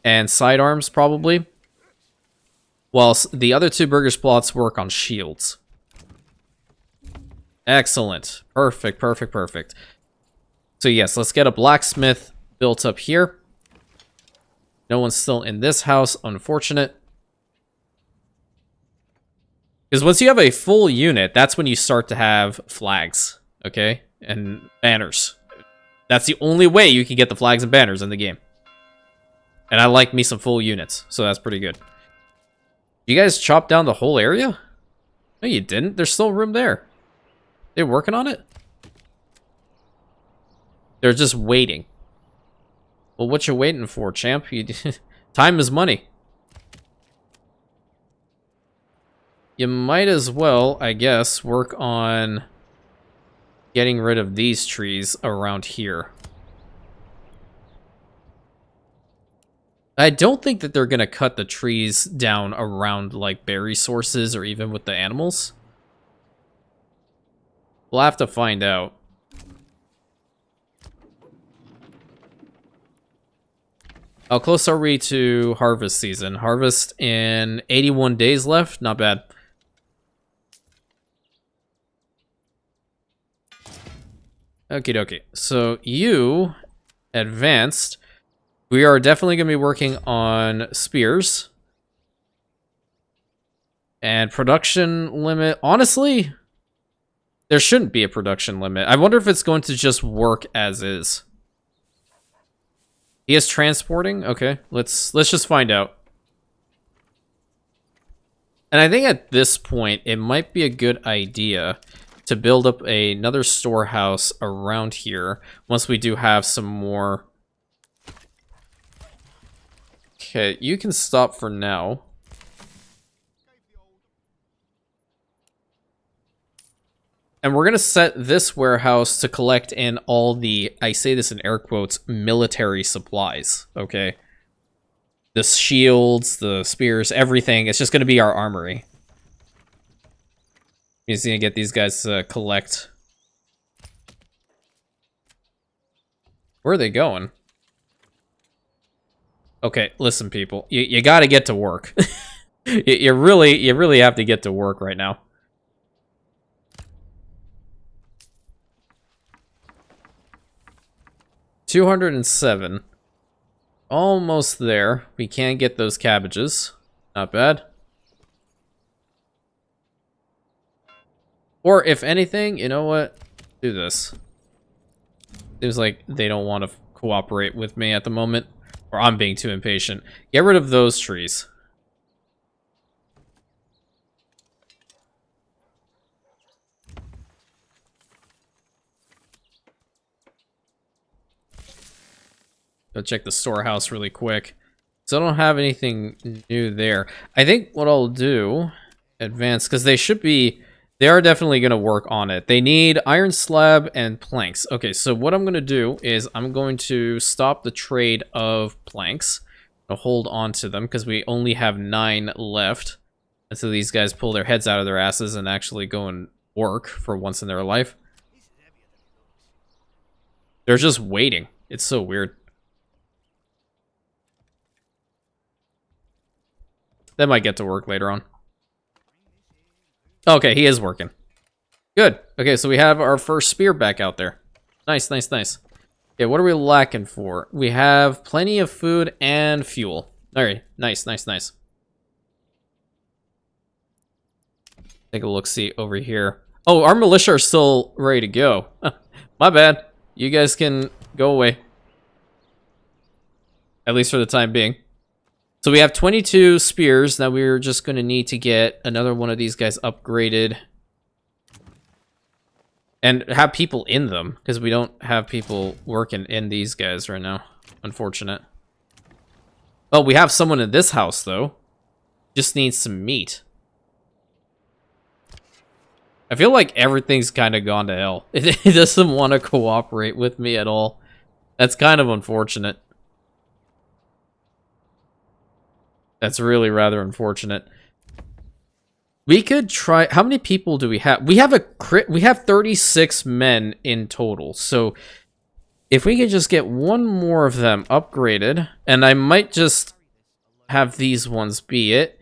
A: and sidearms, probably. Whilst the other two burgers plots work on shields. Excellent. Perfect, perfect, perfect. So yes, let's get a blacksmith built up here. No one's still in this house, unfortunate. Because once you have a full unit, that's when you start to have flags, okay? And banners. That's the only way you can get the flags and banners in the game. And I like me some full units, so that's pretty good. You guys chopped down the whole area? No, you didn't. There's still room there. They're working on it? They're just waiting. Well, what you waiting for, champ? Time is money. You might as well, I guess, work on getting rid of these trees around here. I don't think that they're going to cut the trees down around, like, berry sources or even with the animals. We'll have to find out. How close are we to harvest season? Harvest in 81 days left? Not bad. Okie dokie. So you advanced. We are definitely going to be working on spears. And production limit. Honestly, there shouldn't be a production limit. I wonder if it's going to just work as is. He is transporting? Okay, let's just find out. And I think at this point, it might be a good idea to build up another storehouse around here once we do have some more. Okay, you can stop for now. And we're going to set this warehouse to collect in all the, I say this in air quotes, military supplies, okay? The shields, the spears, everything. It's just going to be our armory. You just need to get these guys to collect. Where are they going? Okay, listen, people. You got to get to work. you really have to get to work right now. $207. Almost there. We can get those cabbages. Not bad. Or if anything, you know what? Do this. Seems like they don't want to cooperate with me at the moment. Or I'm being too impatient. Get rid of those trees. Go check the storehouse really quick. So I don't have anything new there. I think what I'll do, advance, because they are definitely going to work on it. They need iron slab and planks. Okay, so what I'm going to do is I'm going to stop the trade of planks. I'll hold on to them because we only have 9 left until these guys pull their heads out of their asses and actually go and work for once in their life. They're just waiting. It's so weird. They might get to work later on. Okay, he is working. Good. Okay, so we have our first spear back out there. Nice, nice, nice. Okay, what are we lacking for? We have plenty of food and fuel. Alright, nice, nice, nice. Take a look-see over here. Oh, our militia are still ready to go. My bad. You guys can go away. At least for the time being. So we have 22 spears. Now we're just going to need to get another one of these guys upgraded. And have people in them, because we don't have people working in these guys right now. Unfortunate. Oh, we have someone in this house, though. Just needs some meat. I feel like everything's kind of gone to hell. It doesn't want to cooperate with me at all. That's kind of unfortunate. That's really rather unfortunate. We could try. How many people do we have? We have we have 36 men in total. So if we could just get one more of them upgraded, and I might just have these ones be it,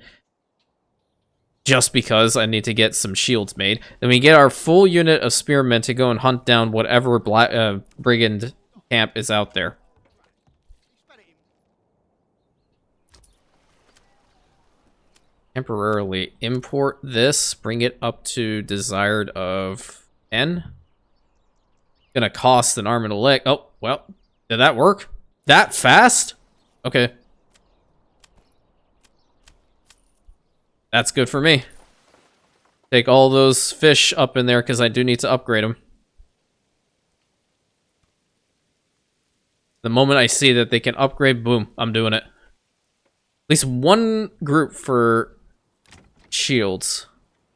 A: just because I need to get some shields made. Then we get our full unit of spearmen to go and hunt down whatever brigand camp is out there. Temporarily import this, bring it up to desired of 10. Gonna cost an arm and a leg. Oh, well, did that work? That fast? Okay. That's good for me. Take all those fish up in there because I do need to upgrade them. The moment I see that they can upgrade, boom, I'm doing it. At least one group for shields.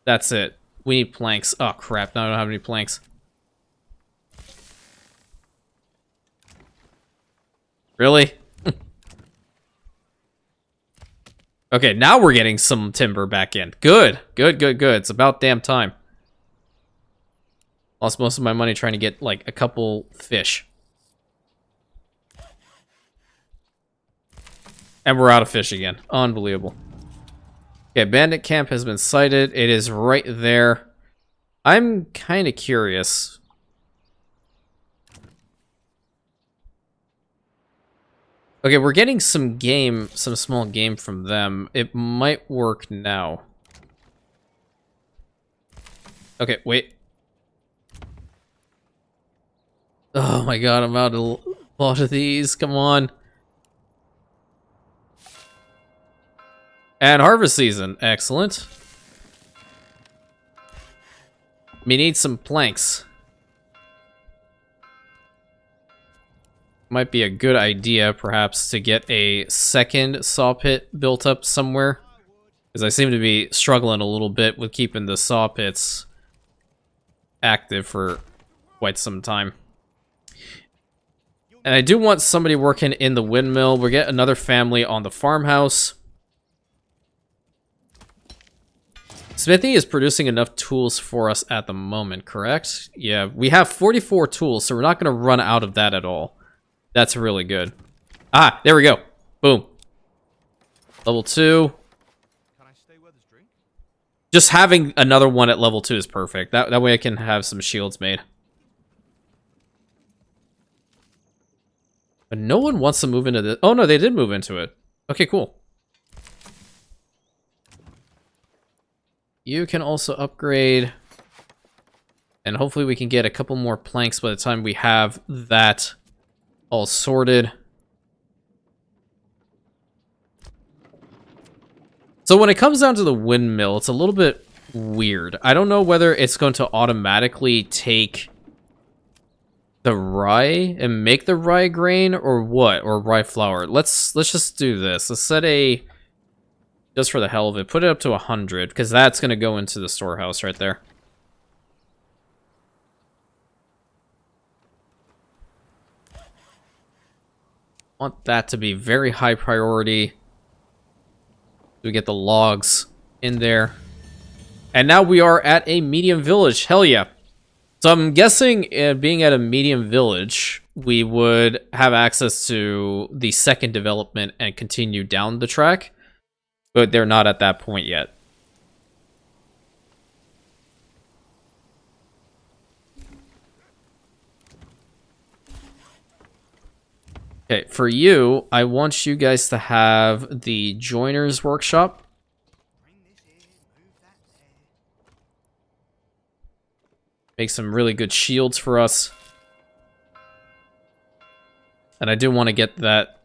A: That's it. We need planks. Oh, crap. Now I don't have any planks. Really? Okay, now we're getting some timber back in. Good. Good, good, good. It's about damn time. Lost most of my money trying to get, like, a couple fish. And we're out of fish again. Unbelievable. Okay, bandit camp has been sighted. It is right there. I'm kind of curious. Okay, we're getting some game, some small game from them. It might work now. Okay, wait. Oh my god, I'm out of a lot of these. Come on. And harvest season. Excellent. We need some planks. Might be a good idea, perhaps, to get a second saw pit built up somewhere. Because I seem to be struggling a little bit with keeping the saw pits active for quite some time. And I do want somebody working in the windmill. We'll get another family on the farmhouse. Smithy is producing enough tools for us at the moment, correct? Yeah, we have 44 tools, so we're not going to run out of that at all. That's really good. Ah, there we go. Boom. Level 2.
B: Can I stay where there's drink?
A: Just having another one at level 2 is perfect. That way I can have some shields made. But no one wants to move into this. Oh, no, they did move into it. Okay, cool. You can also upgrade. And hopefully we can get a couple more planks by the time we have that all sorted. So when it comes down to the windmill, it's a little bit weird. I don't know whether it's going to automatically take the rye and make the rye grain, or what? Or rye flour? Let's just do this. Let's set a, just for the hell of it, put it up to 100, because that's gonna go into the storehouse right there. Want that to be very high priority. We get the logs in there. And now we are at a medium village. Hell yeah. So I'm guessing being at a medium village, we would have access to the second development and continue down the track. But they're not at that point yet. Okay, for you, I want you guys to have the joiner's workshop. Make some really good shields for us. And I do want to get that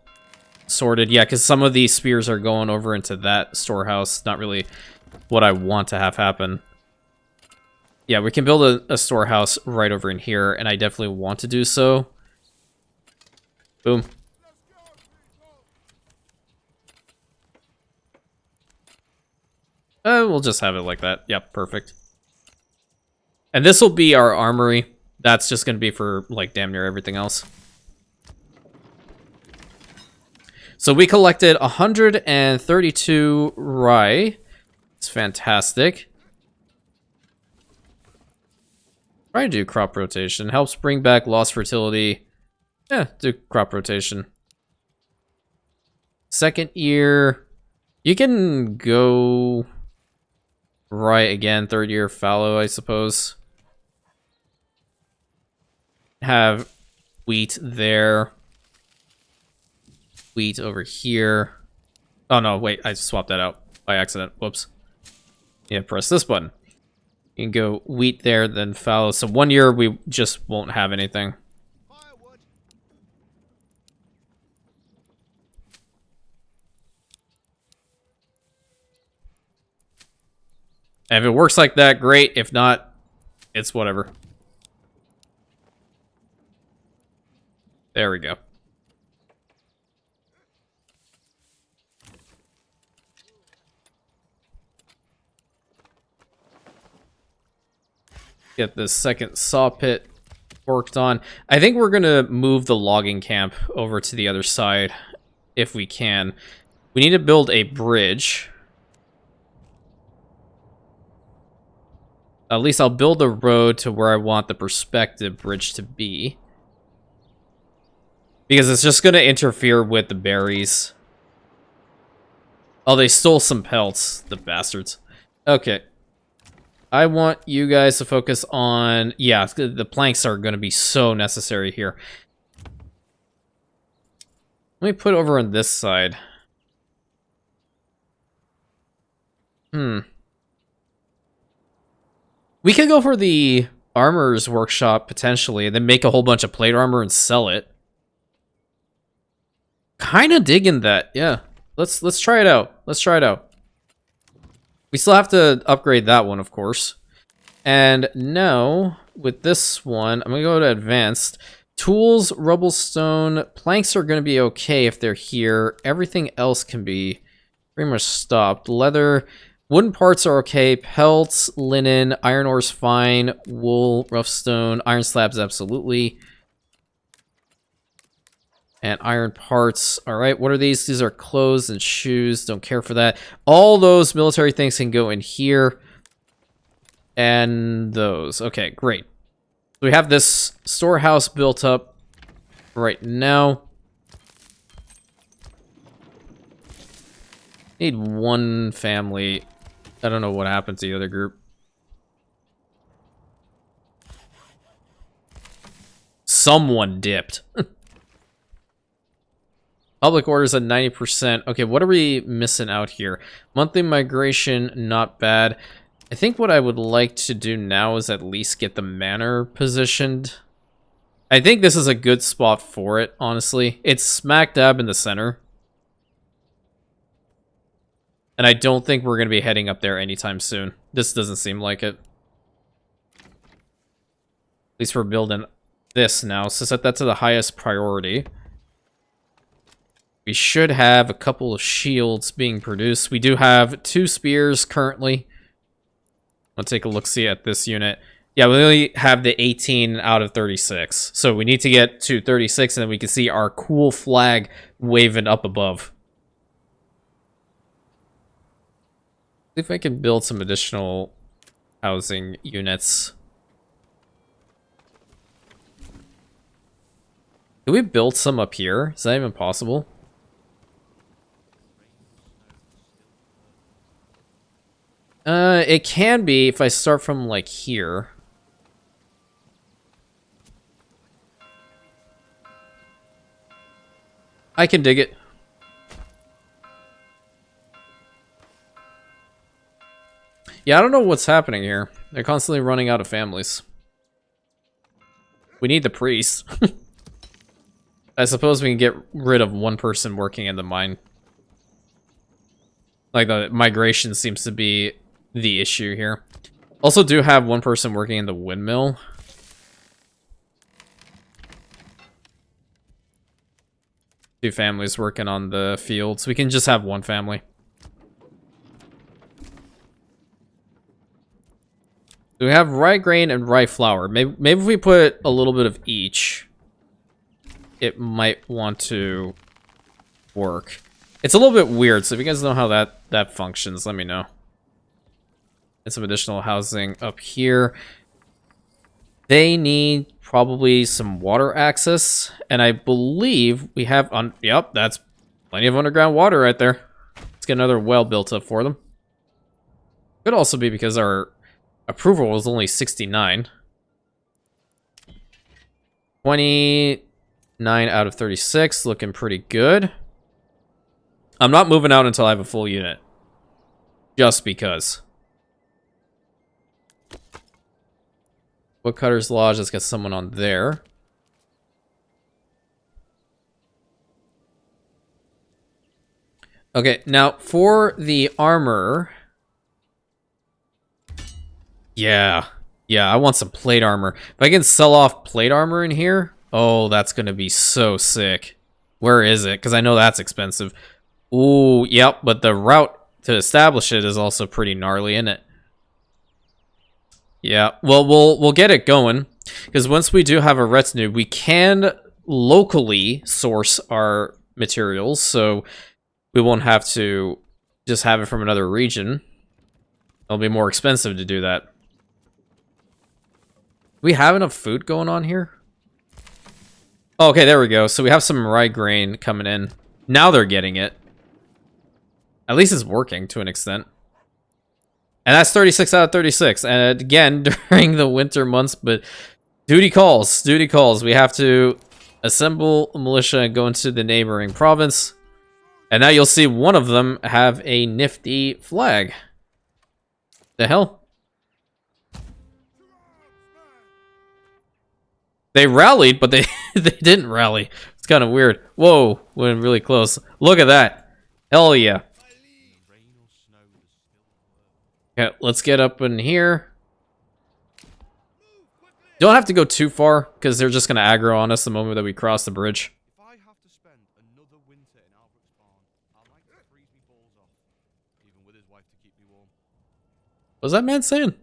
A: sorted. Yeah, because some of these spears are going over into that storehouse. Not really what I want to have happen. Yeah, we can build a storehouse right over in here, and I definitely want to do so. Boom. We'll just have it like that. Yep, perfect. And this will be our armory. That's just going to be for, like, damn near everything else. So we collected 132 rye. It's fantastic. Try to do crop rotation. Helps bring back lost fertility. Yeah, do crop rotation. Second year. You can go rye again. Third year fallow, I suppose. Have wheat there. Wheat over here. Oh no, wait, I swapped that out by accident. Whoops. Yeah, press this button. You can go wheat there, then fallow. So 1 year we just won't have anything. And if it works like that, great. If not, it's whatever. There we go. Get this second saw pit worked on. I think we're going to move the logging camp over to the other side if we can. We need to build a bridge. At least I'll build a road to where I want the perspective bridge to be. Because it's just going to interfere with the berries. Oh, they stole some pelts, the bastards. Okay. I want you guys to focus on... Yeah, the planks are going to be so necessary here. Let me put over on this side. We could go for the armor's workshop, potentially, and then make a whole bunch of plate armor and sell it. Kind of digging that, yeah. Let's try it out. Let's try it out. We still have to upgrade that one, of course. And now, with this one, I'm going to go to advanced. Tools, rubble stone, planks are going to be okay if they're here. Everything else can be pretty much stopped. Leather, wooden parts are okay. Pelts, linen, iron ore's fine. Wool, rough stone, iron slabs, absolutely. And iron parts. All right, what are these? These are clothes and shoes. Don't care for that. All those military things can go in here. And those. Okay, great. So we have this storehouse built up right now. Need one family. I don't know what happened to the other group. Someone dipped. Public orders at 90%. Okay, what are we missing out here? Monthly migration, not bad. I think what I would like to do now is at least get the manor positioned. I think this is a good spot for it, honestly. It's smack dab in the center. And I don't think we're going to be heading up there anytime soon. This doesn't seem like it. At least we're building this now, so set that to the highest priority. We should have a couple of shields being produced. We do have 2 spears currently. I'll take a look-see at this unit. Yeah, we only have the 18 out of 36. So we need to get to 36, and then we can see our cool flag waving up above. See if I can build some additional housing units. Can we build some up here? Is that even possible? It can be if I start from, like, here. I can dig it. Yeah, I don't know what's happening here. They're constantly running out of families. We need the priest. I suppose we can get rid of one person working in the mine. Like, the migration seems to be the issue here. Also do have one person working in the windmill. Two families working on the fields. We can just have one family. So we have rye grain and rye flour. Maybe if we put a little bit of each, it might want to work. It's a little bit weird, so if you guys know how that functions, let me know. And some additional housing up here. They need probably some water access, and I believe we have yep, that's plenty of underground water right there. Let's get another well built up for them. Could also be because our approval was only 69. 29 out of 36, looking pretty good. I'm not moving out until I have a full unit. Just because. Woodcutter's Lodge, let's get someone on there. Okay, now for the armor. Yeah, I want some plate armor. If I can sell off plate armor in here, oh, that's gonna be so sick. Where is it? Because I know that's expensive. Ooh, yep, but the route to establish it is also pretty gnarly, isn't it? Yeah, well, we'll get it going, because once we do have a retinue, we can locally source our materials, so we won't have to just have it from another region. It'll be more expensive to do that. Do we have enough food going on here? Oh, okay, there we go. So we have some rye grain coming in. Now they're getting it. At least it's working to an extent. And that's 36 out of 36. And again, during the winter months, but duty calls. Duty calls. We have to assemble a militia and go into the neighboring province. And now you'll see one of them have a nifty flag. The hell? They rallied, but they didn't rally. It's kind of weird. Whoa, went really close. Look at that. Hell yeah. Okay, let's get up in here. Don't have to go too far, because they're just going to aggro on us the moment that we cross the bridge.
B: If I have to spend another winter in Albert's barn, I'll like to freeze me balls off, even with his wife to keep me warm.
A: What was that man saying?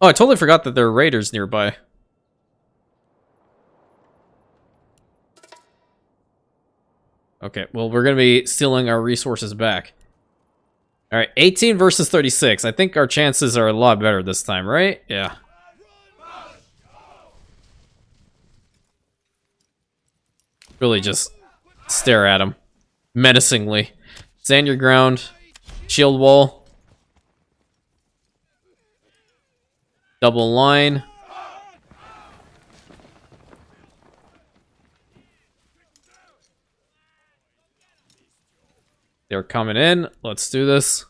A: Oh, I totally forgot that there are raiders nearby. Okay, well, we're going to be stealing our resources back. Alright, 18 versus 36. I think our chances are a lot better this time, right? Yeah. Really just stare at him. Menacingly. Stand your ground. Shield wall. Double line. They're coming in. Let's do this.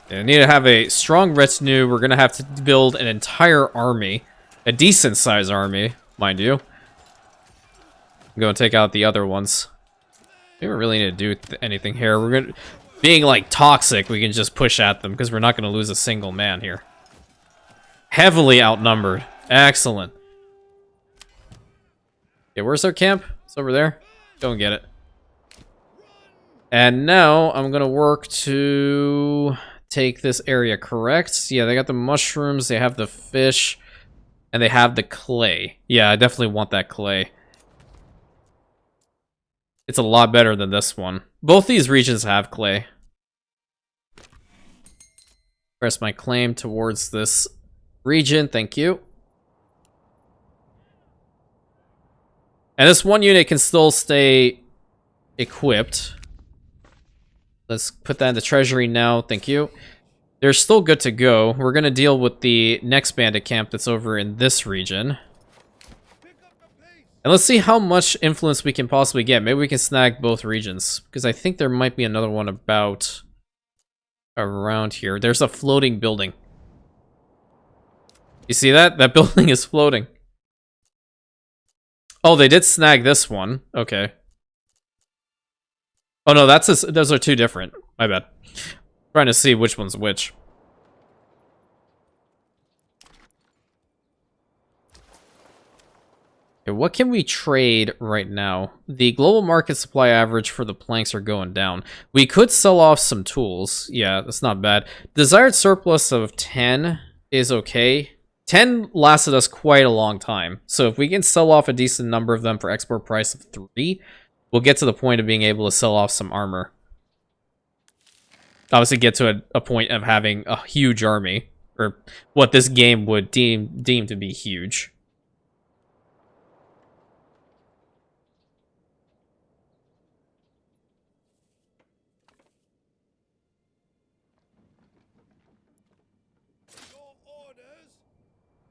A: I need to have a strong retinue. We're going to have to build an entire army. A decent sized army, mind you. I'm going to take out the other ones. We don't really need to do anything here. We're gonna... Being, like, toxic, we can just push at them, because we're not gonna lose a single man here. Heavily outnumbered. Excellent. Okay, where's our camp? It's over there. Don't get it. And now, I'm gonna work to take this area, correct? Yeah, they got the mushrooms, they have the fish, and they have the clay. Yeah, I definitely want that clay. It's a lot better than this one. Both these regions have clay. Press my claim towards this region, thank you. And this one unit can still stay equipped. Let's put that in the treasury now, thank you. They're still good to go. We're gonna deal with the next bandit camp that's over in this region. And let's see how much influence we can possibly get. Maybe we can snag both regions. Because I think there might be another one about around here. There's a floating building. You see that? That building is floating. Oh, they did snag this one. Okay. Oh no, those are two different. My bad. Trying to see which one's which. Okay, what can we trade right now? The global market supply average for the planks are going down. We could sell off some tools. Yeah, that's not bad. Desired surplus of 10 is okay. 10 lasted us quite a long time. So if we can sell off a decent number of them for export price of 3, we'll get to the point of being able to sell off some armor. Obviously get to a point of having a huge army. Or what this game would deem to be huge.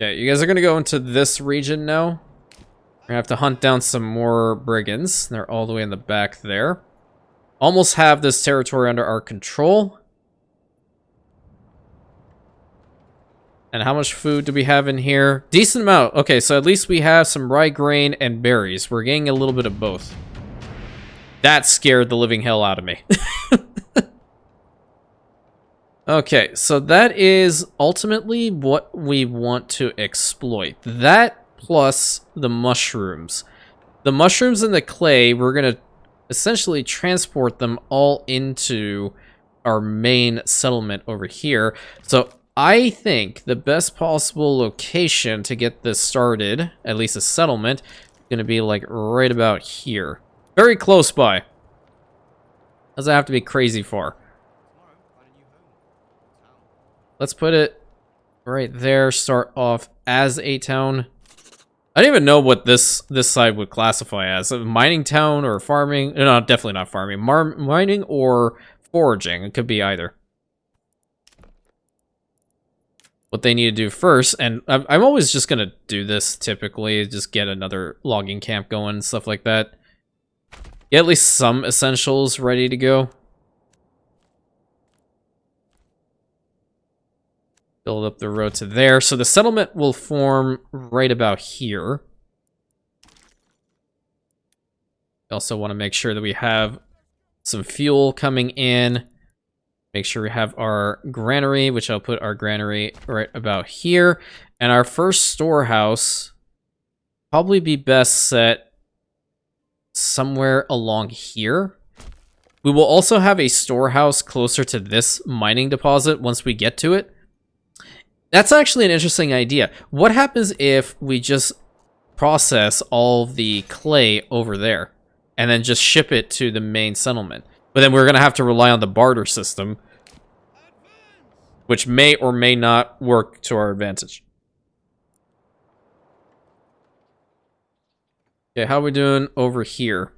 A: Yeah, you guys are gonna go into this region now. We're gonna have to hunt down some more brigands. They're all the way in the back there. Almost have this territory under our control. And how much food do we have in here? Decent amount. Okay, so at least we have some rye grain and berries. We're getting a little bit of both. That scared the living hell out of me. Okay, so that is ultimately what we want to exploit. That plus the mushrooms. The mushrooms and the clay, we're going to essentially transport them all into our main settlement over here. So I think the best possible location to get this started, at least a settlement, is going to be like right about here. Very close by. Doesn't have to be crazy far. Let's put it right there. Start off as a town. I don't even know what this side would classify as. A mining town or farming. No, definitely not farming. Mining or foraging. It could be either. What they need to do first, and I'm always just going to do this typically. Just get another logging camp going and stuff like that. Get at least some essentials ready to go. Build up the road to there. So the settlement will form right about here. We also want to make sure that we have some fuel coming in. Make sure we have our granary, which I'll put our granary right about here. And our first storehouse probably be best set somewhere along here. We will also have a storehouse closer to this mining deposit once we get to it. That's actually an interesting idea. What happens if we just process all the clay over there and then just ship it to the main settlement? But then we're going to have to rely on the barter system, which may or may not work to our advantage. Okay, how are we doing over here?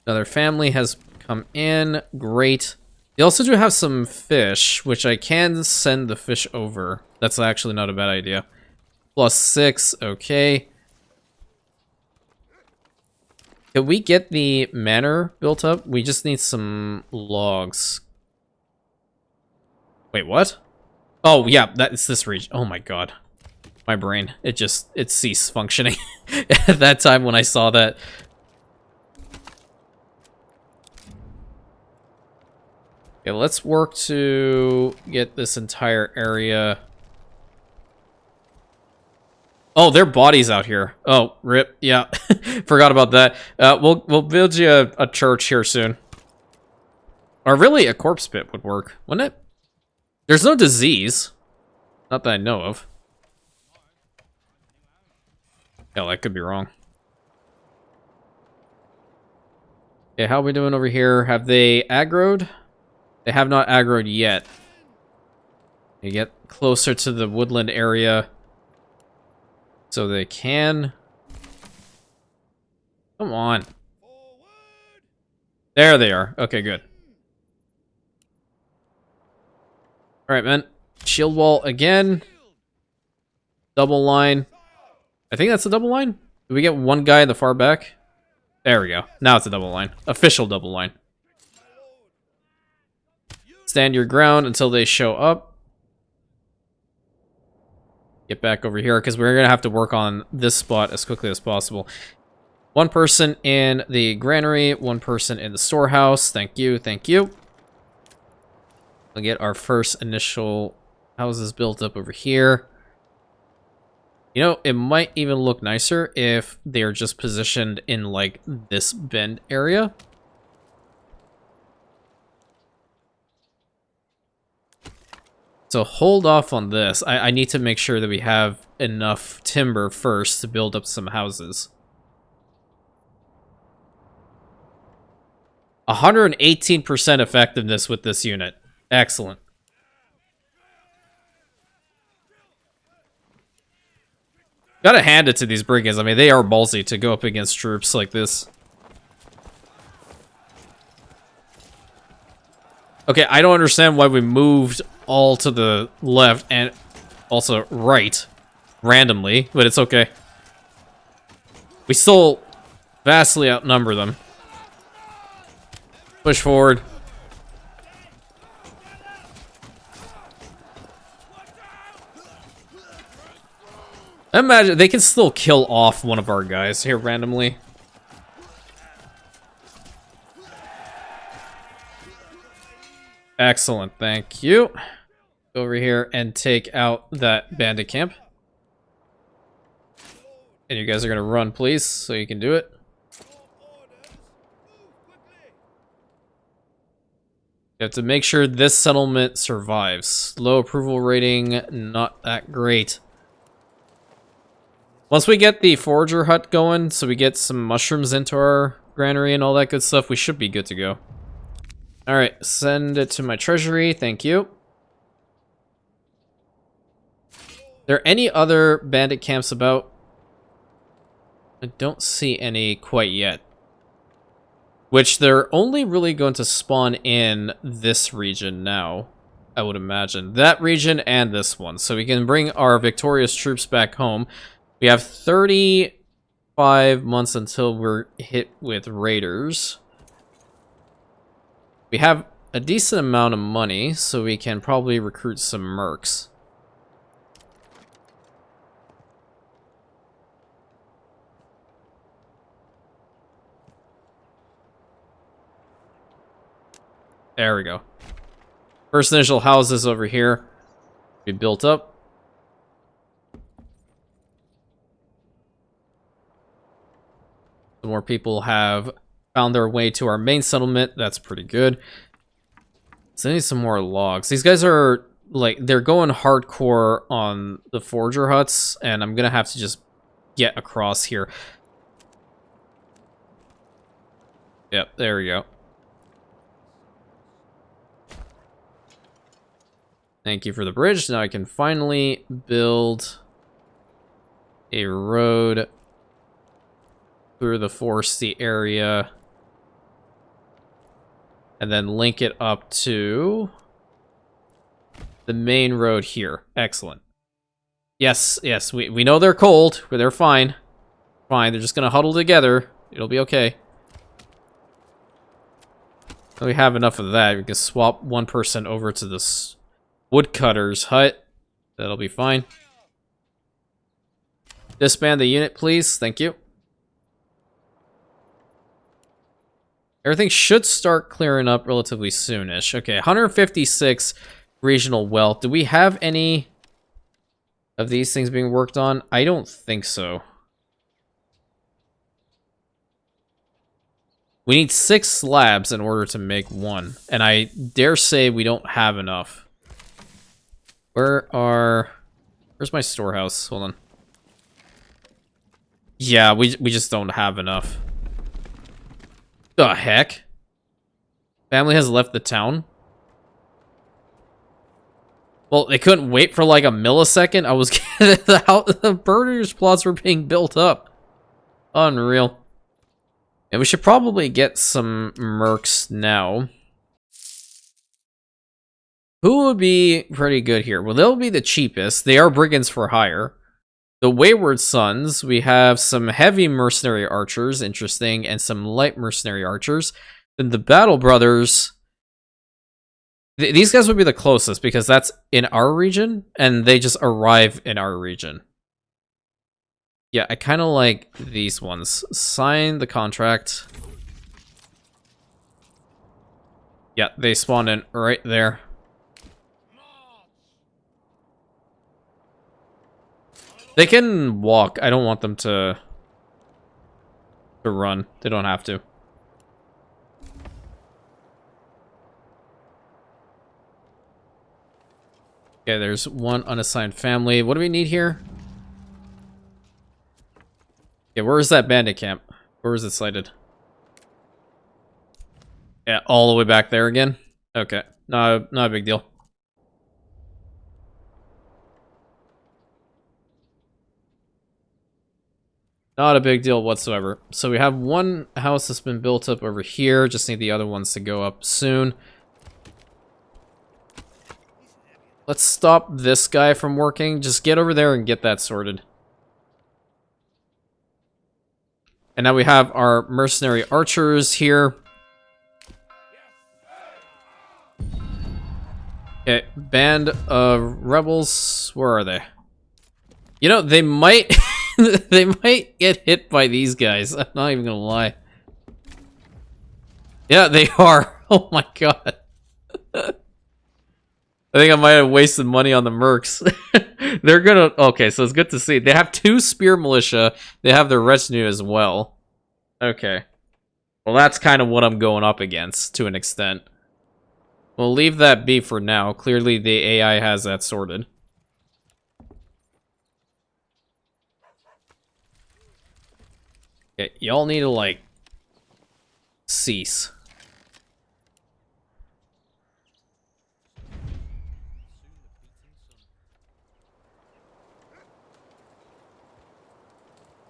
A: Another family has come in. Great. They also do have some fish, which I can send the fish over. That's actually not a bad idea. +6, okay. Can we get the manor built up? We just need some logs. Wait, what? Oh, yeah, that's this region. Oh my god. My brain, it ceased functioning at that time when I saw that. Okay, let's work to get this entire area. Oh, there are bodies out here. Oh, rip. Yeah, forgot about that. We'll build you a church here soon. Or really, a corpse pit would work, wouldn't it? There's no disease. Not that I know of. Hell, I could be wrong. Okay, how are we doing over here? Have they aggroed? They have not aggroed yet. You get closer to the woodland area. So they can. Come on. There they are. Okay, good. Alright, man. Shield wall again. Double line. I think that's a double line. Do we get one guy in the far back? There we go. Now it's a double line. Official double line. Stand your ground until they show up. Get back over here, because we're going to have to work on this spot as quickly as possible. One person in the granary, one person in the storehouse. Thank you, thank you. We'll get our first initial houses built up over here. You know, it might even look nicer if they're just positioned in, like, this bend area. So hold off on this. I need to make sure that we have enough timber first to build up some houses. 118% effectiveness with this unit. Excellent. Gotta hand it to these brigands. I mean, they are ballsy to go up against troops like this. Okay, I don't understand why we moved all to the left and also right randomly, but it's okay. We still vastly outnumber them. Push forward. Imagine they can still kill off one of our guys here randomly. Excellent, thank you. Go over here and take out that bandit camp. And you guys are gonna run, please, so you can do it. You have to make sure this settlement survives. Low approval rating, not that great. Once we get the forager hut going, so we get some mushrooms into our granary and all that good stuff, we should be good to go. Alright, send it to my treasury, thank you. There any other bandit camps about? I don't see any quite yet. Which they're only really going to spawn in this region now, I would imagine. That region and this one, so we can bring our victorious troops back home. We have 35 months until we're hit with raiders. We have a decent amount of money, so we can probably recruit some mercs. There we go. First initial houses over here be built up. The more people have found their way to our main settlement, that's pretty good. So I need some more logs. These guys are, like, they're going hardcore on the forager huts, and I'm gonna have to just get across here. Yep, there we go. Thank you for the bridge. Now I can finally build a road through the foresty area and then link it up to the main road here. Excellent. Yes, yes, we know they're cold, but they're fine. Fine, they're just gonna huddle together. It'll be okay. We have enough of that. We can swap one person over to this woodcutter's hut. That'll be fine. Disband the unit, please. Thank you. Everything should start clearing up relatively soonish. Okay, 156 regional wealth. Do we have any of these things being worked on? I don't think so. We need 6 slabs in order to make 1. And I dare say we don't have enough. Where's my storehouse? Hold on. Yeah, we just don't have enough. The heck? Family has left the town? Well, they couldn't wait for like a millisecond. I was the burners plots were being built up. Unreal. And we should probably get some mercs now. Who would be pretty good here? Well, they'll be the cheapest. They are brigands for hire. The Wayward Sons, we have some heavy mercenary archers, interesting, and some light mercenary archers. Then the Battle Brothers, these guys would be the closest because that's in our region, and they just arrive in our region. Yeah, I kind of like these ones. Sign the contract. Yeah, they spawn in right there. They can walk. I don't want them to run. They don't have to. Okay, there's one unassigned family. What do we need here? Okay, where is that bandit camp? Where is it sighted? Yeah, all the way back there again? Okay, not a big deal. Not a big deal whatsoever. So we have one house that's been built up over here. Just need the other ones to go up soon. Let's stop this guy from working. Just get over there and get that sorted. And now we have our mercenary archers here. Okay, band of rebels. Where are they? You know, they might... they might get hit by these guys. I'm not even gonna lie. Yeah, they are. Oh my god. I think I might have wasted money on the mercs. They're gonna... Okay, so it's good to see. They have 2 spear militia. They have their retinue as well. Okay. Well, that's kind of what I'm going up against, to an extent. We'll leave that be for now. Clearly, the AI has that sorted. Okay, y'all need to, like, cease.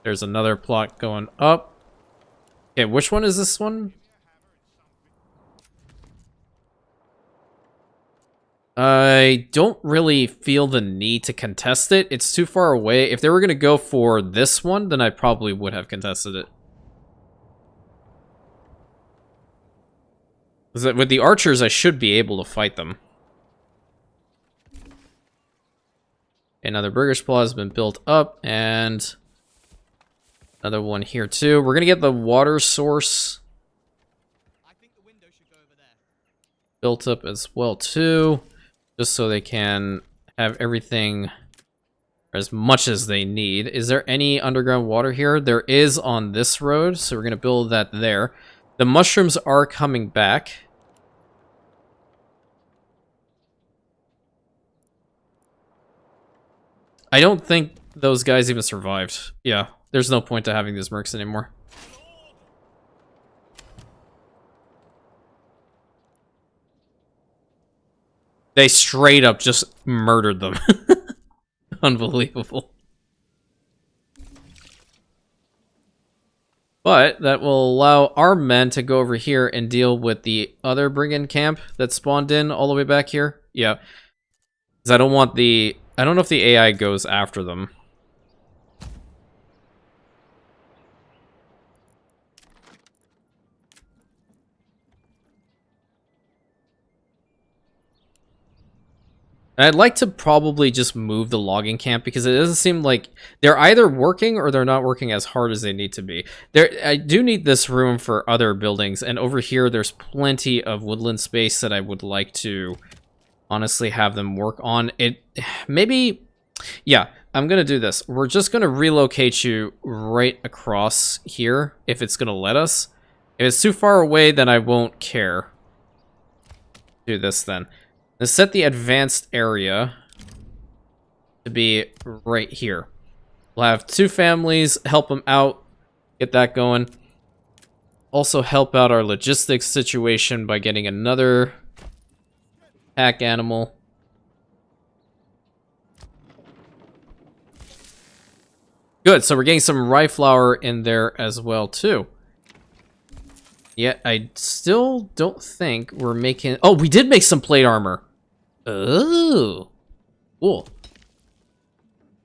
A: There's another plot going up. Okay, which one is this one? I don't really feel the need to contest it. It's too far away. If they were going to go for this one, then I probably would have contested it. Because with the archers, I should be able to fight them. Another British Plaza has been built up, and another one here too. We're going to get the water source built up as well too. Just so they can have everything as much as they need. Is there any underground water here? There is on this road, so we're going to build that there. The mushrooms are coming back. I don't think those guys even survived. Yeah, there's no point to having these mercs anymore. They straight up just murdered them. Unbelievable. But that will allow our men to go over here and deal with the other brigand camp that spawned in all the way back here. Yeah. Because I don't want the... I don't know if the AI goes after them. I'd like to probably just move the logging camp because it doesn't seem like they're either working or they're not working as hard as they need to be. I do need this room for other buildings, and over here there's plenty of woodland space that I would like to honestly have them work on. It maybe, yeah, I'm gonna do this. We're just gonna relocate you right across here if it's gonna let us. If it's too far away, then I won't care. Do this then. Let's set the advanced area to be right here. We'll have 2 families, help them out, get that going. Also help out our logistics situation by getting another pack animal. Good, so we're getting some rye flour in there as well, too. Yet, I still don't think we're making... Oh, we did make some plate armor. Oh. Cool.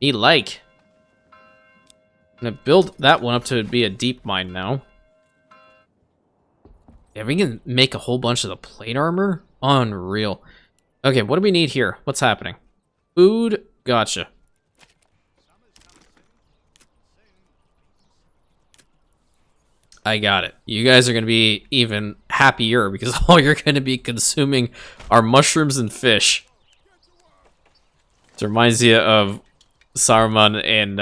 A: Me like. I'm gonna build that one up to be a deep mine now. Yeah, we can make a whole bunch of the plate armor? Unreal. Okay, what do we need here? What's happening? Food? Gotcha. I got it. You guys are going to be even happier because all you're going to be consuming are mushrooms and fish. It reminds you of Saruman and,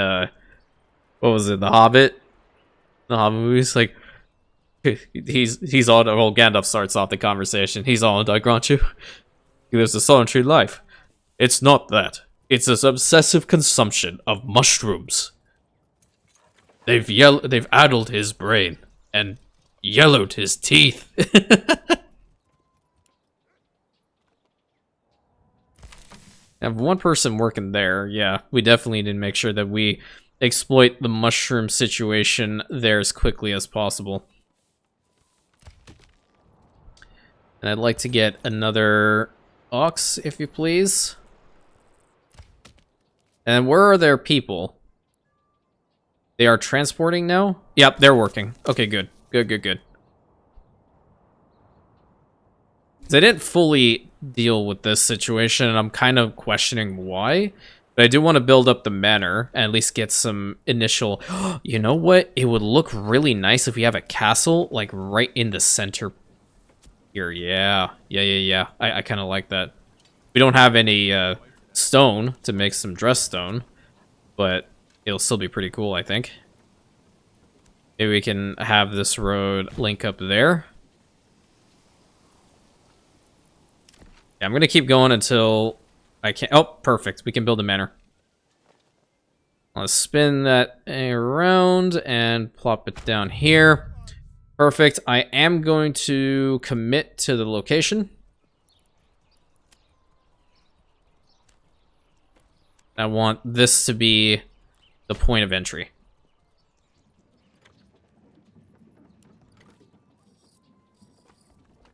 A: what was it, The Hobbit? The Hobbit movies? Like, he's all, well, Gandalf starts off the conversation. He's all into Granchu. He lives a solitary life. It's not that. It's this obsessive consumption of mushrooms. They've addled his brain and yellowed his teeth. Have one person working there. Yeah, we definitely need to make sure that we exploit the mushroom situation there as quickly as possible. And I'd like to get another ox, if you please. And where are their people? They are transporting now? Yep, they're working. Okay, good. Good. They didn't fully deal with this situation, and I'm kind of questioning why. But I do want to build up the manor, and at least get some initial... You know what? It would look really nice if we have a castle, like, right in the center here. Yeah. I kind of like that. We don't have any stone to make some dress stone, but... it'll still be pretty cool, I think. Maybe we can have this road link up there. Yeah, I'm gonna keep going until I can't... Oh, perfect. We can build a manor. Let's spin that around and plop it down here. Perfect. I am going to commit to the location. I want this to be the point of entry.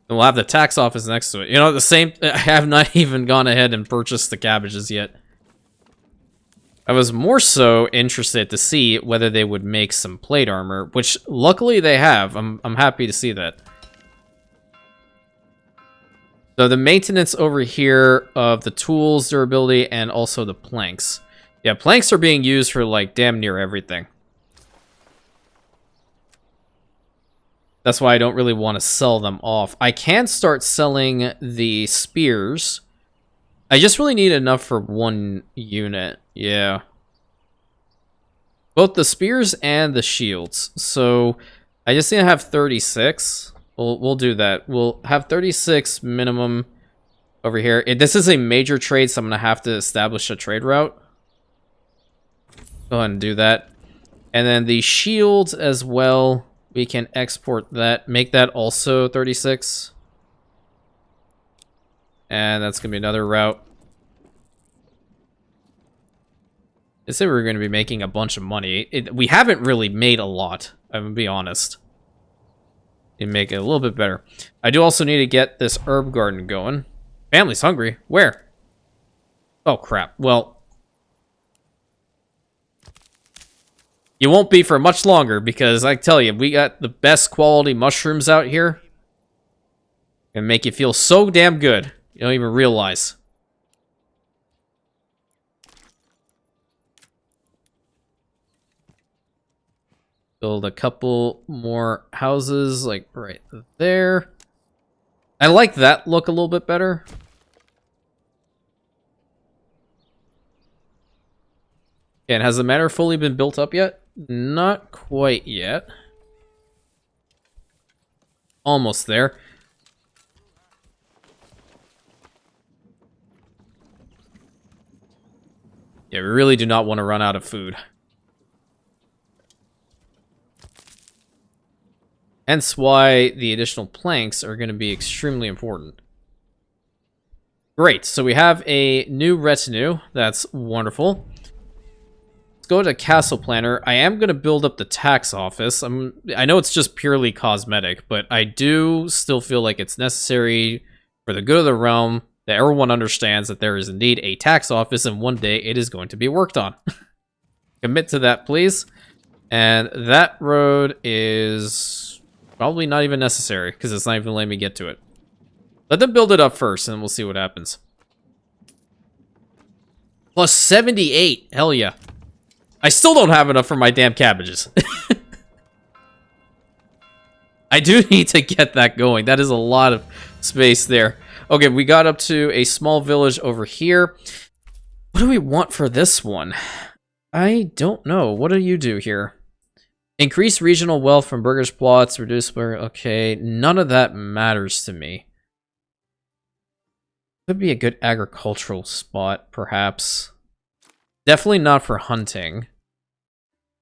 A: And we'll have the tax office next to it. You know, I have not even gone ahead and purchased the cabbages yet. I was more so interested to see whether they would make some plate armor, which luckily they have. I'm happy to see that. So the maintenance over here of the tools, durability, and also the planks. Yeah, planks are being used for, like, damn near everything. That's why I don't really want to sell them off. I can start selling the spears. I just really need enough for 1 unit. Yeah. Both the spears and the shields. So, I just need to have 36. We'll do that. We'll have 36 minimum over here. This is a major trade, so I'm going to have to establish a trade route. Go ahead and do that. And then the shields as well, we can export that. Make that also 36. And that's going to be another route. I said we were going to be making a bunch of money. We haven't really made a lot, I'm going to be honest. You make it a little bit better. I do also need to get this herb garden going. Family's hungry. Where? Oh, crap. Well... you won't be for much longer, because I tell you, we got the best quality mushrooms out here. And make you feel so damn good. You don't even realize. Build a couple more houses, like right there. I like that look a little bit better. And has the manor fully been built up yet? Not quite yet. Almost there. Yeah, we really do not want to run out of food. Hence why the additional planks are going to be extremely important. Great, so we have a new retinue. That's wonderful. Let's go to Castle Planner. I am going to build up the tax office. I know it's just purely cosmetic, but I do still feel like it's necessary for the good of the realm that everyone understands that there is indeed a tax office and one day it is going to be worked on. Commit to that, please. And that road is probably not even necessary because it's not even letting me get to it. Let them build it up first and we'll see what happens. Plus 78. Hell yeah. I still don't have enough for my damn cabbages. I do need to get that going. That is a lot of space there. Okay, we got up to a small village over here. What do we want for this one? I don't know. What do you do here? Increase regional wealth from burgers' plots. Reduce... Okay, none of that matters to me. Could be a good agricultural spot, perhaps. Definitely not for hunting.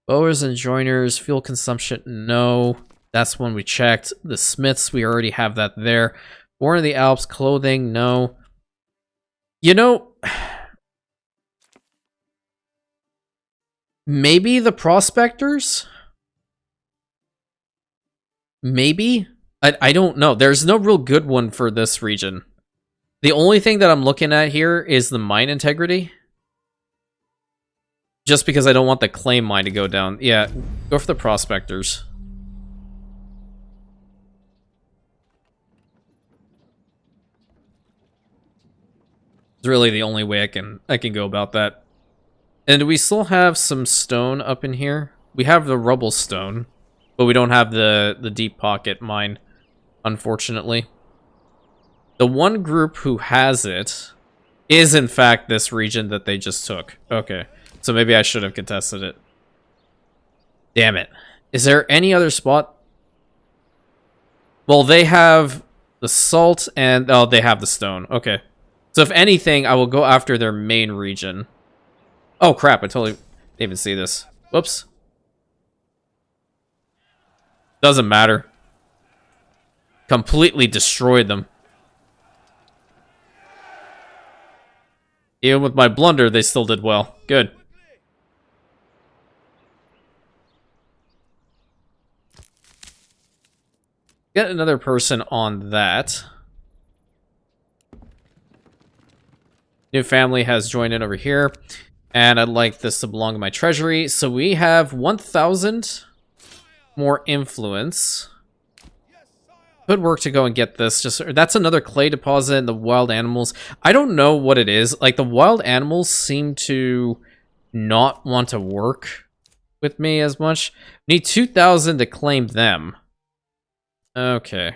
A: Bowers and joiners, fuel consumption, no. That's one we checked. The smiths, we already have that there. Born in the Alps, clothing, no. You know, maybe the prospectors? Maybe? I don't know. There's no real good one for this region. The only thing that I'm looking at here is the mine integrity. Just because I don't want the claim mine to go down. Yeah, go for the prospectors. It's really the only way I can go about that. And do we still have some stone up in here? We have the rubble stone, but we don't have the deep pocket mine, unfortunately. The one group who has it is in fact this region that they just took. Okay, so maybe I should have contested it. Damn it. Is there any other spot? Well, they have the salt and... Oh, they have the stone. Okay. So if anything, I will go after their main region. Oh, crap. I totally didn't even see this. Whoops. Doesn't matter. Completely destroyed them. Even with my blunder, they still did well. Good. Get another person on that. New family has joined in over here. And I'd like this to belong to my treasury. So we have 1,000 more influence. Good work to go and get this. That's another clay deposit in the wild animals. I don't know what it is. Like, the wild animals seem to not want to work with me as much. Need 2,000 to claim them. Okay.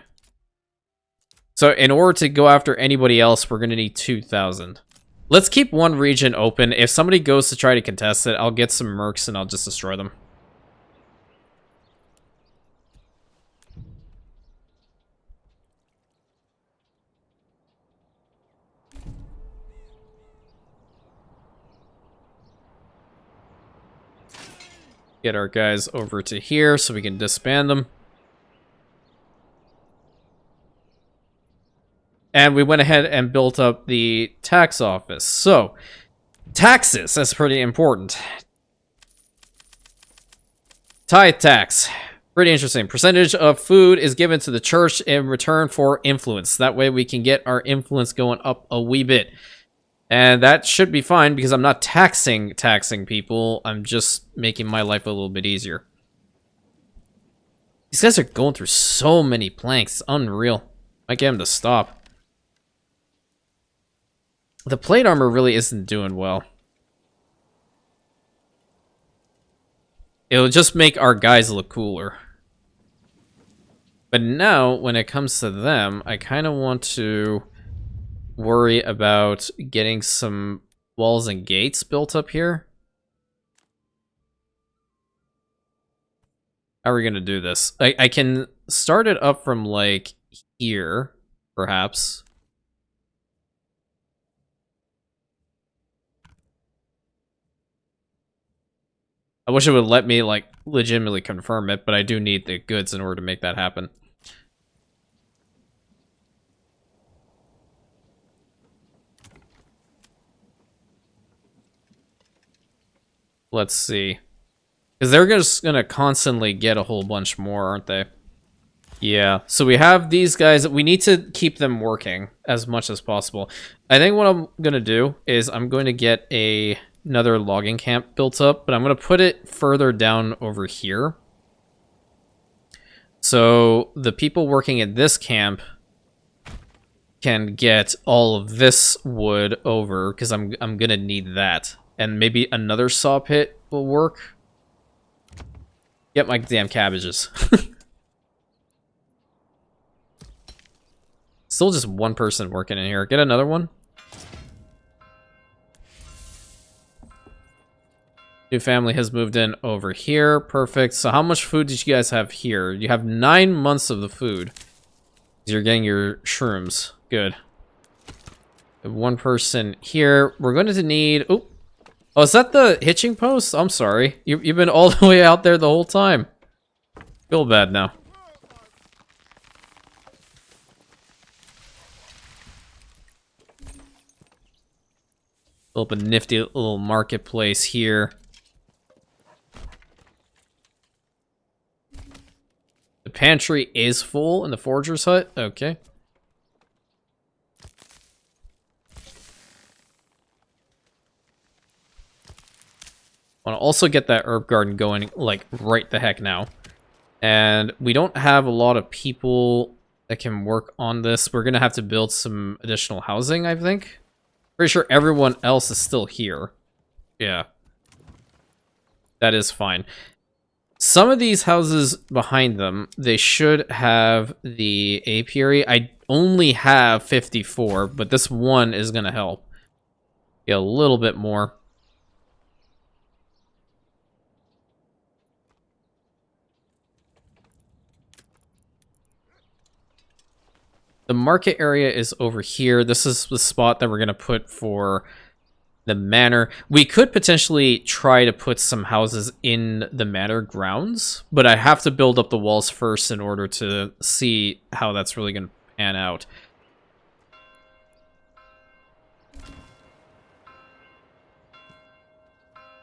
A: So in order to go after anybody else, we're going to need 2,000. Let's keep one region open. If somebody goes to try to contest it, I'll get some mercs and I'll just destroy them. Get our guys over to here so we can disband them. And we went ahead and built up the tax office. So, taxes, that's pretty important. Tithe tax, pretty interesting. Percentage of food is given to the church in return for influence. That way we can get our influence going up a wee bit. And that should be fine because I'm not taxing people. I'm just making my life a little bit easier. These guys are going through so many planks. It's unreal. Might get them to stop. The plate armor really isn't doing well. It'll just make our guys look cooler. But now, when it comes to them, I kind of want to worry about getting some walls and gates built up here. How are we going to do this? I can start it up from, like, here, perhaps. I wish it would let me, like, legitimately confirm it, but I do need the goods in order to make that happen. Let's see. Because they're just going to constantly get a whole bunch more, aren't they? Yeah, so we have these guys. We need to keep them working as much as possible. I think what I'm going to do is I'm going to get another logging camp built up, but I'm going to put it further down over here. So the people working at this camp can get all of this wood over, because I'm going to need that. And maybe another saw pit will work. Get my damn cabbages. Still just one person working in here. Get another one. New family has moved in over here. Perfect. So how much food did you guys have here? You have 9 months of the food. You're getting your shrooms. Good. One person here. We're going to need... Oh, is that the hitching post? I'm sorry. You've been all the way out there the whole time. Feel bad now. Build up a nifty little marketplace here. The pantry is full in the forger's hut. Okay. Want to also get that herb garden going, like, right the heck now. And we don't have a lot of people that can work on this. We're going to have to build some additional housing, I think. Pretty sure everyone else is still here. Yeah. That is fine. Some of these houses behind them, they should have the apiary. I only have 54, but this one is going to help. Get a little bit more. The market area is over here. This is the spot that we're going to put for the manor. We could potentially try to put some houses in the manor grounds, but I have to build up the walls first in order to see how that's really going to pan out.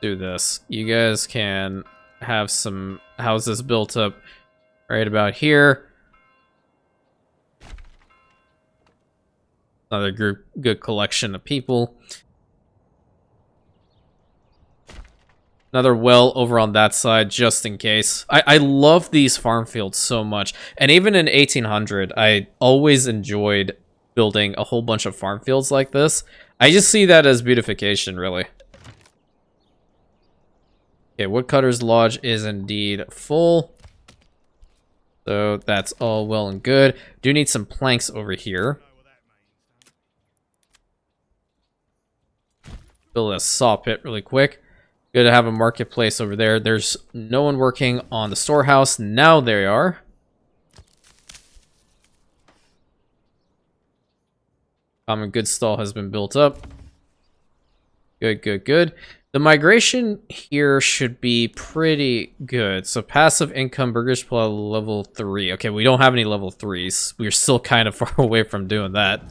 A: Do this. You guys can have some houses built up right about here. Another good collection of people. Another well over on that side, just in case. I love these farm fields so much. And even in 1800, I always enjoyed building a whole bunch of farm fields like this. I just see that as beautification, really. Okay, Woodcutter's Lodge is indeed full. So that's all well and good. Do need some planks over here. Build a saw pit really quick. Good to have a marketplace over there. There's no one working on the storehouse. Now they are. Common goods stall has been built up. Good, good, good. The migration here should be pretty good. So passive income, burgers plus level 3. Okay, we don't have any level 3s. We're still kind of far away from doing that.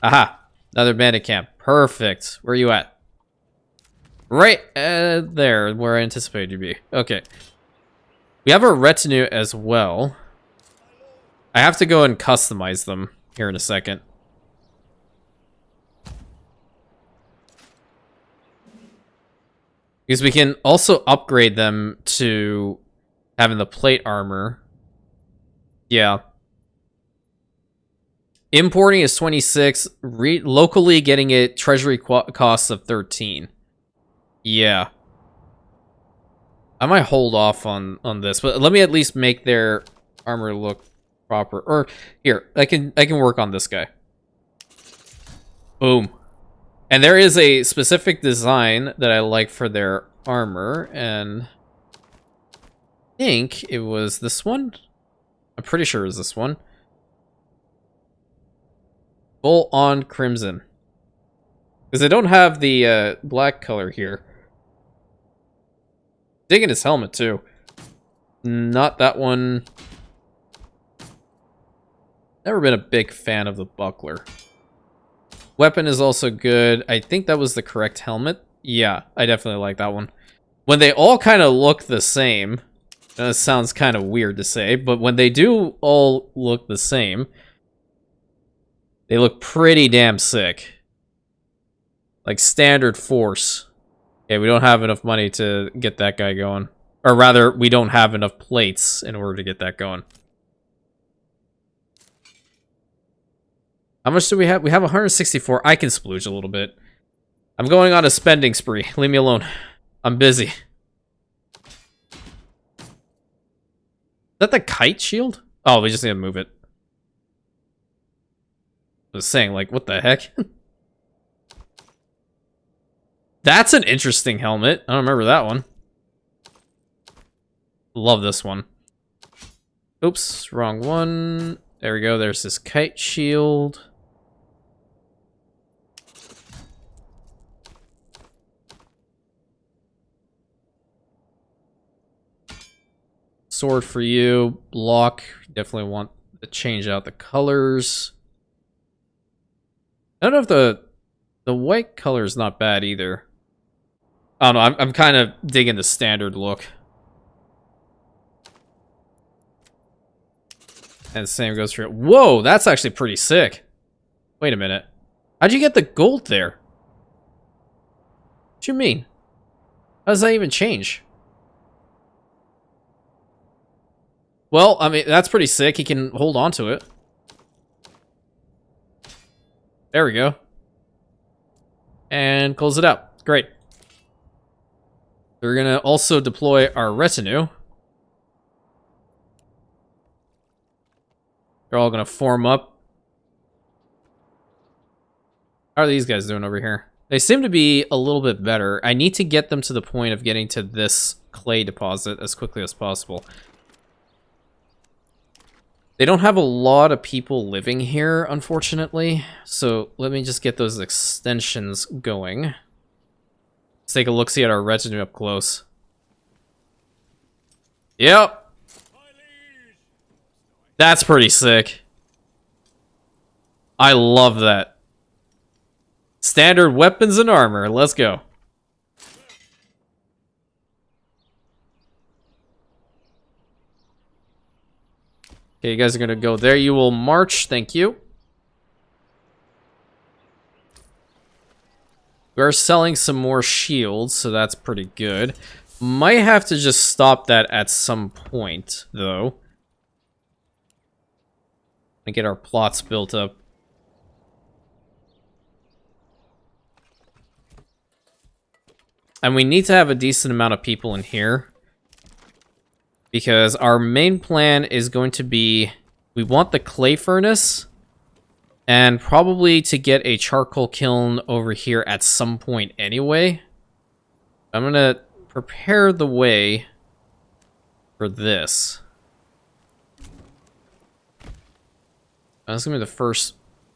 A: Aha! Another bandit camp. Perfect. Where are you at? Right there, where I anticipated you to be. Okay. We have a retinue as well. I have to go and customize them here in a second. Because we can also upgrade them to having the plate armor. Yeah. Importing is 26. Locally getting it, treasury costs of 13. Yeah. I might hold off on this, but let me at least make their armor look proper. Or here, I can work on this guy. Boom. And there is a specific design that I like for their armor, and I think it was this one. I'm pretty sure it was this one. Full on crimson. Because they don't have the black color here. Digging his helmet too. Not that one. Never been a big fan of the buckler. Weapon is also good. I think that was the correct helmet. Yeah, I definitely like that one. When they all kind of look the same, that sounds kind of weird to say, but when they do all look the same, they look pretty damn sick. Like standard force. Okay, we don't have enough money to get that guy going. Or rather, we don't have enough plates in order to get that going. How much do we have? We have 164. I can splooge a little bit. I'm going on a spending spree. Leave me alone. I'm busy. Is that the kite shield? Oh, we just need to move it. I was saying, like, what the heck? That's an interesting helmet. I don't remember that one. Love this one. Oops, wrong one. There we go. There's this kite shield. Sword for you. Block. Definitely want to change out the colors. I don't know if the white color is not bad either. I don't know. I'm kind of digging the standard look. And the same goes for it. Whoa, that's actually pretty sick. Wait a minute. How'd you get the gold there? What you mean? How does that even change? Well, I mean, that's pretty sick. He can hold on to it. There we go. And close it out. Great. We're gonna also deploy our retinue. They're all gonna form up. How are these guys doing over here? They seem to be a little bit better. I need to get them to the point of getting to this clay deposit as quickly as possible. They don't have a lot of people living here, unfortunately. So let me just get those extensions going. Let's take a look-see at our retinue up close. Yep. That's pretty sick. I love that. Standard weapons and armor. Let's go. Okay, you guys are gonna go there. You will march. Thank you. We are selling some more shields, so that's pretty good. Might have to just stop that at some point, though. And get our plots built up. And we need to have a decent amount of people in here. Because our main plan is going to be... We want the clay furnace. And probably to get a charcoal kiln over here at some point anyway. I'm going to prepare the way for this. That's going to be the first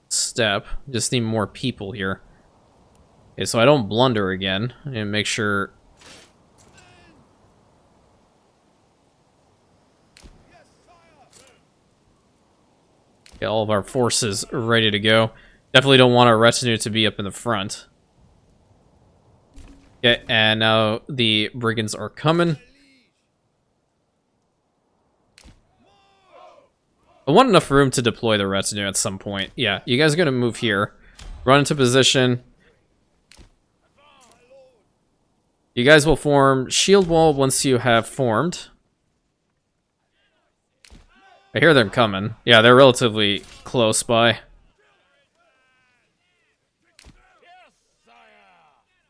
A: step. Just need more people here. Okay, so I don't blunder again. And make sure... Get all of our forces ready to go. Definitely don't want our retinue to be up in the front. Okay, and now the brigands are coming. I want enough room to deploy the retinue at some point. Yeah, you guys are going to move here. Run into position. You guys will form shield wall once you have formed. I hear them coming. Yeah, they're relatively close by.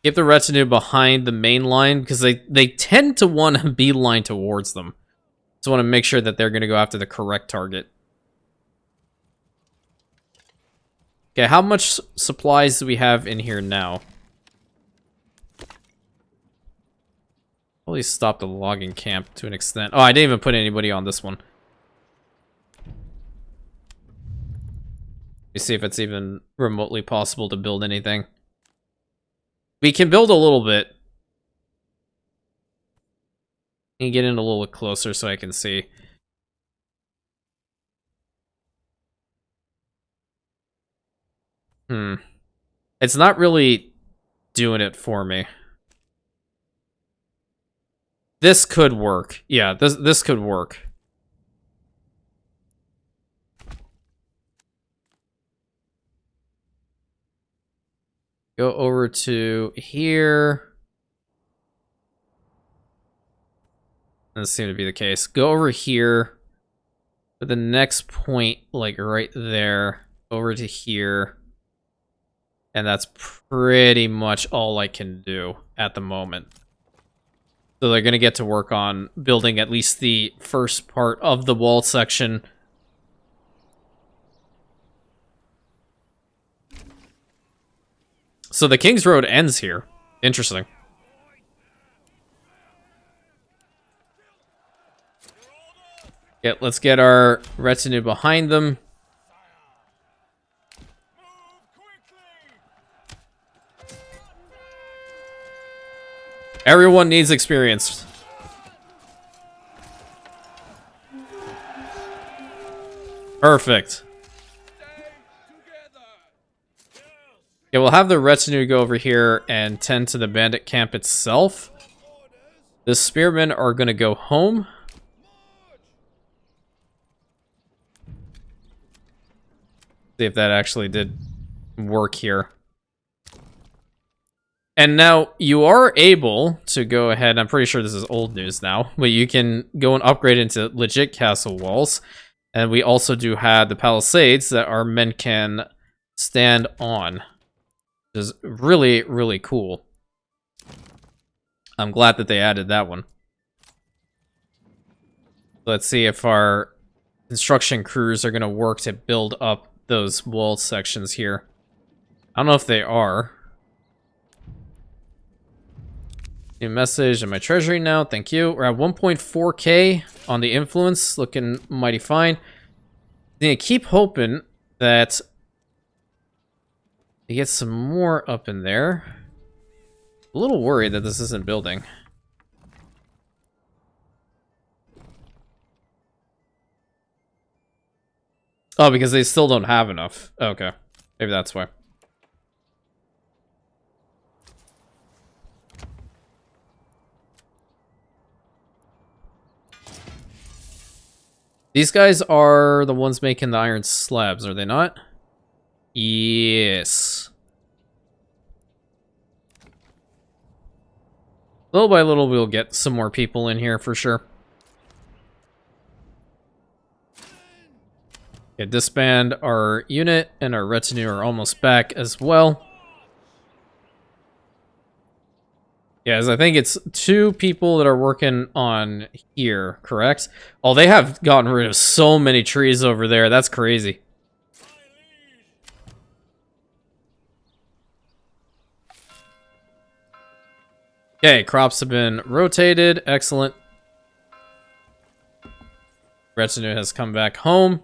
A: Keep the retinue behind the main line, because they tend to want to beeline towards them. So I want to make sure that they're going to go after the correct target. Okay, how much supplies do we have in here now? Probably stop the logging camp to an extent. Oh, I didn't even put anybody on this one. Let me see if it's even remotely possible to build anything. We can build a little bit. And get in a little closer so I can see. It's not really doing it for me. This could work. Yeah, this could work. Go over to here. Doesn't seem to be the case. Go over here. But the next point, like right there, over to here. And that's pretty much all I can do at the moment. So they're going to get to work on building at least the first part of the wall section. So the King's Road ends here. Interesting. Yeah, let's get our retinue behind them. Everyone needs experience. Perfect. Yeah, we'll have the retinue go over here and tend to the bandit camp itself. The spearmen are going to go home. See if that actually did work here. And now you are able to go ahead, I'm pretty sure this is old news now, but you can go and upgrade into legit castle walls. And we also do have the palisades that our men can stand on. Which is really, really cool. I'm glad that they added that one. Let's see if our construction crews are going to work to build up those wall sections here. I don't know if they are. New message in my treasury now, thank you. We're at 1.4k on the influence, looking mighty fine. Then keep hoping that we get some more up in there. A little worried that this isn't building. Oh, because they still don't have enough. Okay, maybe that's why. These guys are the ones making the iron slabs, are they not? Yes. Little by little, we'll get some more people in here for sure. Okay, disband our unit, and our retinue are almost back as well. Yeah, as I think it's 2 people that are working on here, correct? Oh, they have gotten rid of so many trees over there. That's crazy. Okay, crops have been rotated. Excellent. Retinue has come back home.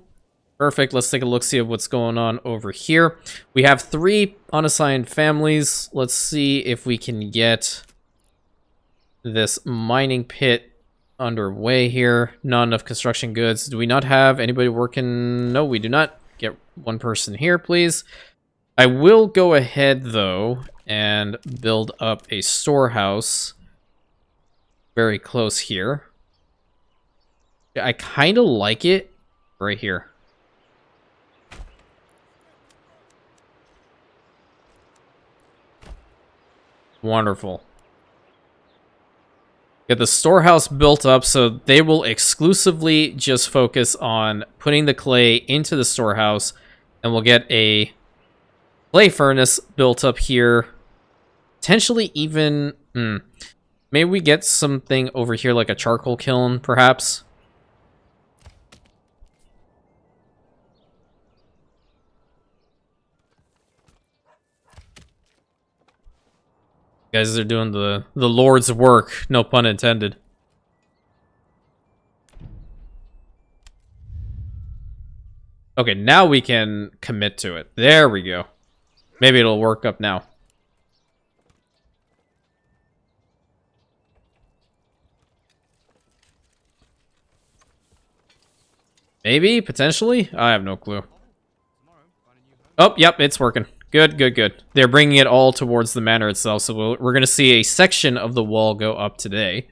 A: Perfect. Let's take a look, see what's going on over here. We have 3 unassigned families. Let's see if we can get this mining pit underway here. Not enough construction goods. Do we not have anybody working? No, we do not. Get 1 person here, please. I will go ahead, though, and build up a storehouse very close here. I kind of like it right here. Wonderful. Get the storehouse built up so they will exclusively just focus on putting the clay into the storehouse, and we'll get a clay furnace built up here Potentially even... maybe we get something over here like a charcoal kiln, perhaps? You guys are doing the Lord's work, no pun intended. Okay, now we can commit to it. There we go. Maybe it'll work up now. Maybe, potentially? I have no clue. Oh, yep, it's working. Good, good, good. They're bringing it all towards the manor itself, so we're going to see a section of the wall go up today.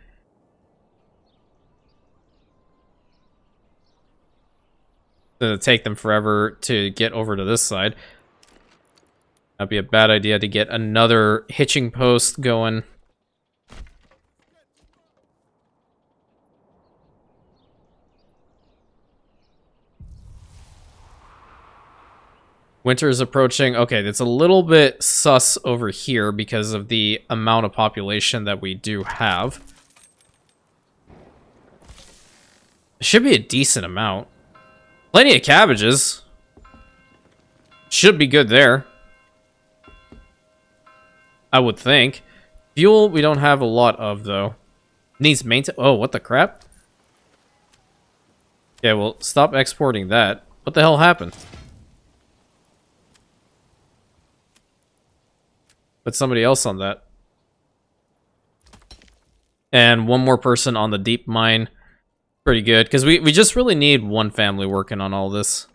A: It'll take them forever to get over to this side. That'd be a bad idea to get another hitching post going. Winter is approaching. Okay, it's a little bit sus over here because of the amount of population that we do have. It should be a decent amount. Plenty of cabbages. Should be good there. I would think. Fuel, we don't have a lot of, though. Needs maintenance. Oh, what the crap? Okay, well, stop exporting that. What the hell happened? Put somebody else on that. And one more person on the deep mine. Pretty good, because we just really need one family working on all this.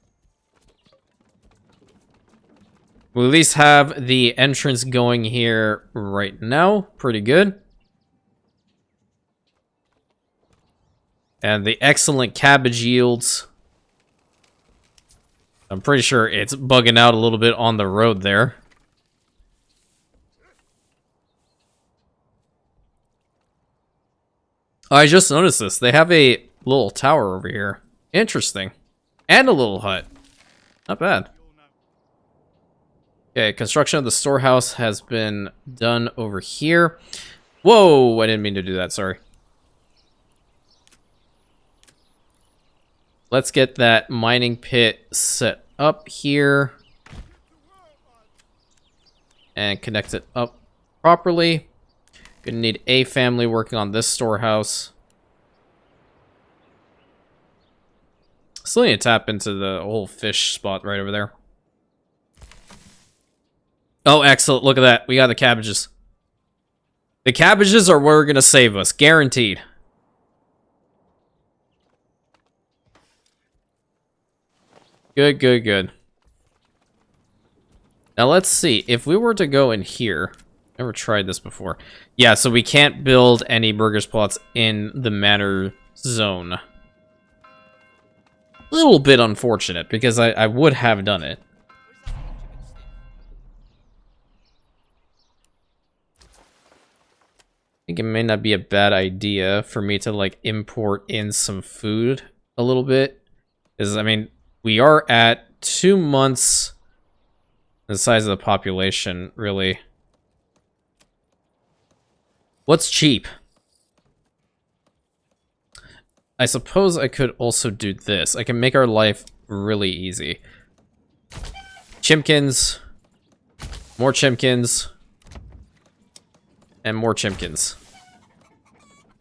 A: We'll at least have the entrance going here right now. Pretty good. And the excellent cabbage yields. I'm pretty sure it's bugging out a little bit on the road there. I just noticed this. They have a little tower over here. Interesting. And a little hut. Not bad. Okay, construction of the storehouse has been done over here. Whoa, I didn't mean to do that, sorry. Let's get that mining pit set up here. And connect it up properly. Gonna need a family working on this storehouse. Still need to tap into the whole fish spot right over there. Oh, excellent. Look at that. We got the cabbages. The cabbages are where we're gonna save us. Guaranteed. Good, good, good. Now let's see. If we were to go in here... Never tried this before. Yeah, so we can't build any burgers plots in the manor zone. A little bit unfortunate, because I would have done it. I think it may not be a bad idea for me to, like, import in some food a little bit. Because, I mean, we are at 2 months the size of the population, really. What's cheap? I suppose I could also do this. I can make our life really easy. Chimkins. More chimkins. And more chimkins.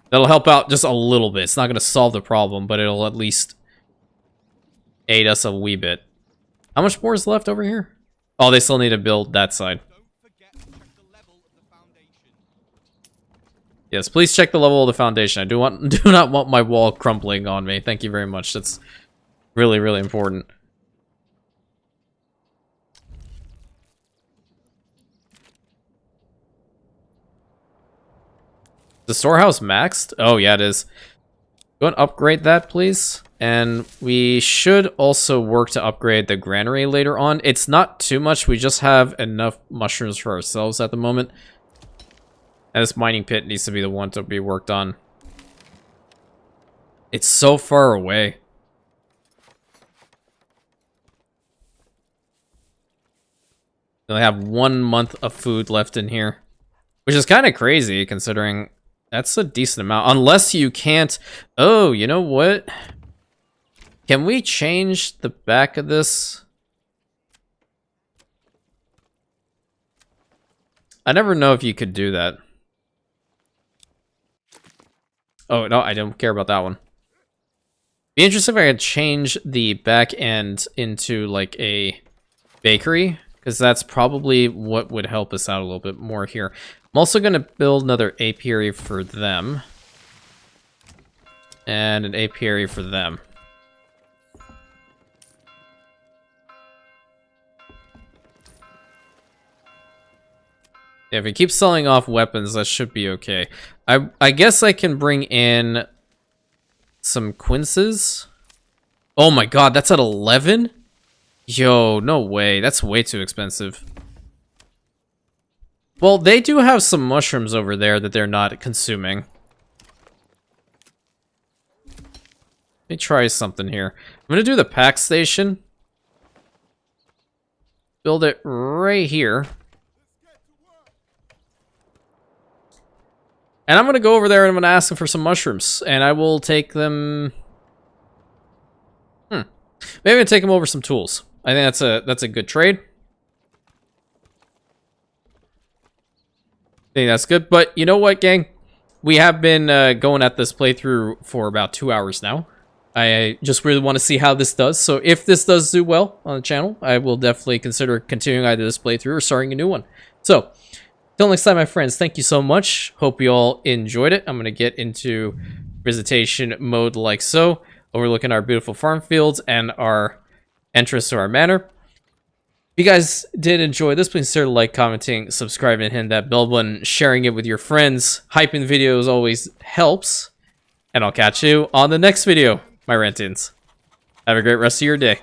A: That'll help out just a little bit. It's not going to solve the problem, but it'll at least aid us a wee bit. How much more is left over here? Oh, they still need to build that side. Yes, please check the level of the foundation. I do not want my wall crumbling on me. Thank you very much. That's really, really important. The storehouse maxed? Oh, yeah, it is. Go and upgrade that, please. And we should also work to upgrade the granary later on. It's not too much. We just have enough mushrooms for ourselves at the moment. And this mining pit needs to be the one to be worked on. It's so far away. We only have 1 month of food left in here. Which is kind of crazy considering that's a decent amount. Unless you can't... Oh, you know what? Can we change the back of this? I never know if you could do that. Oh, no, I don't care about that one. Be interesting if I could change the back end into like a bakery, because that's probably what would help us out a little bit more here. I'm also going to build another apiary for them. And an apiary for them. Yeah, if we keep selling off weapons, that should be okay. I guess I can bring in some quinces. Oh my god, that's at 11? Yo, no way. That's way too expensive. Well, they do have some mushrooms over there that they're not consuming. Let me try something here. I'm gonna do the pack station. Build it right here. And I'm gonna go over there and I'm gonna ask them for some mushrooms. And I will take them... Maybe I'm gonna take them over some tools. I think that's a good trade. I think that's good. But you know what, gang? We have been going at this playthrough for about 2 hours now. I just really want to see how this does. So if this does do well on the channel, I will definitely consider continuing either this playthrough or starting a new one. So, till next time, my friends, thank you so much. Hope you all enjoyed it. I'm going to get into visitation mode like so, overlooking our beautiful farm fields and our entrance to our manor. If you guys did enjoy this, please consider like, commenting, subscribing, and hitting that bell button, sharing it with your friends. Hyping videos always helps. And I'll catch you on the next video, my Rantians. Have a great rest of your day.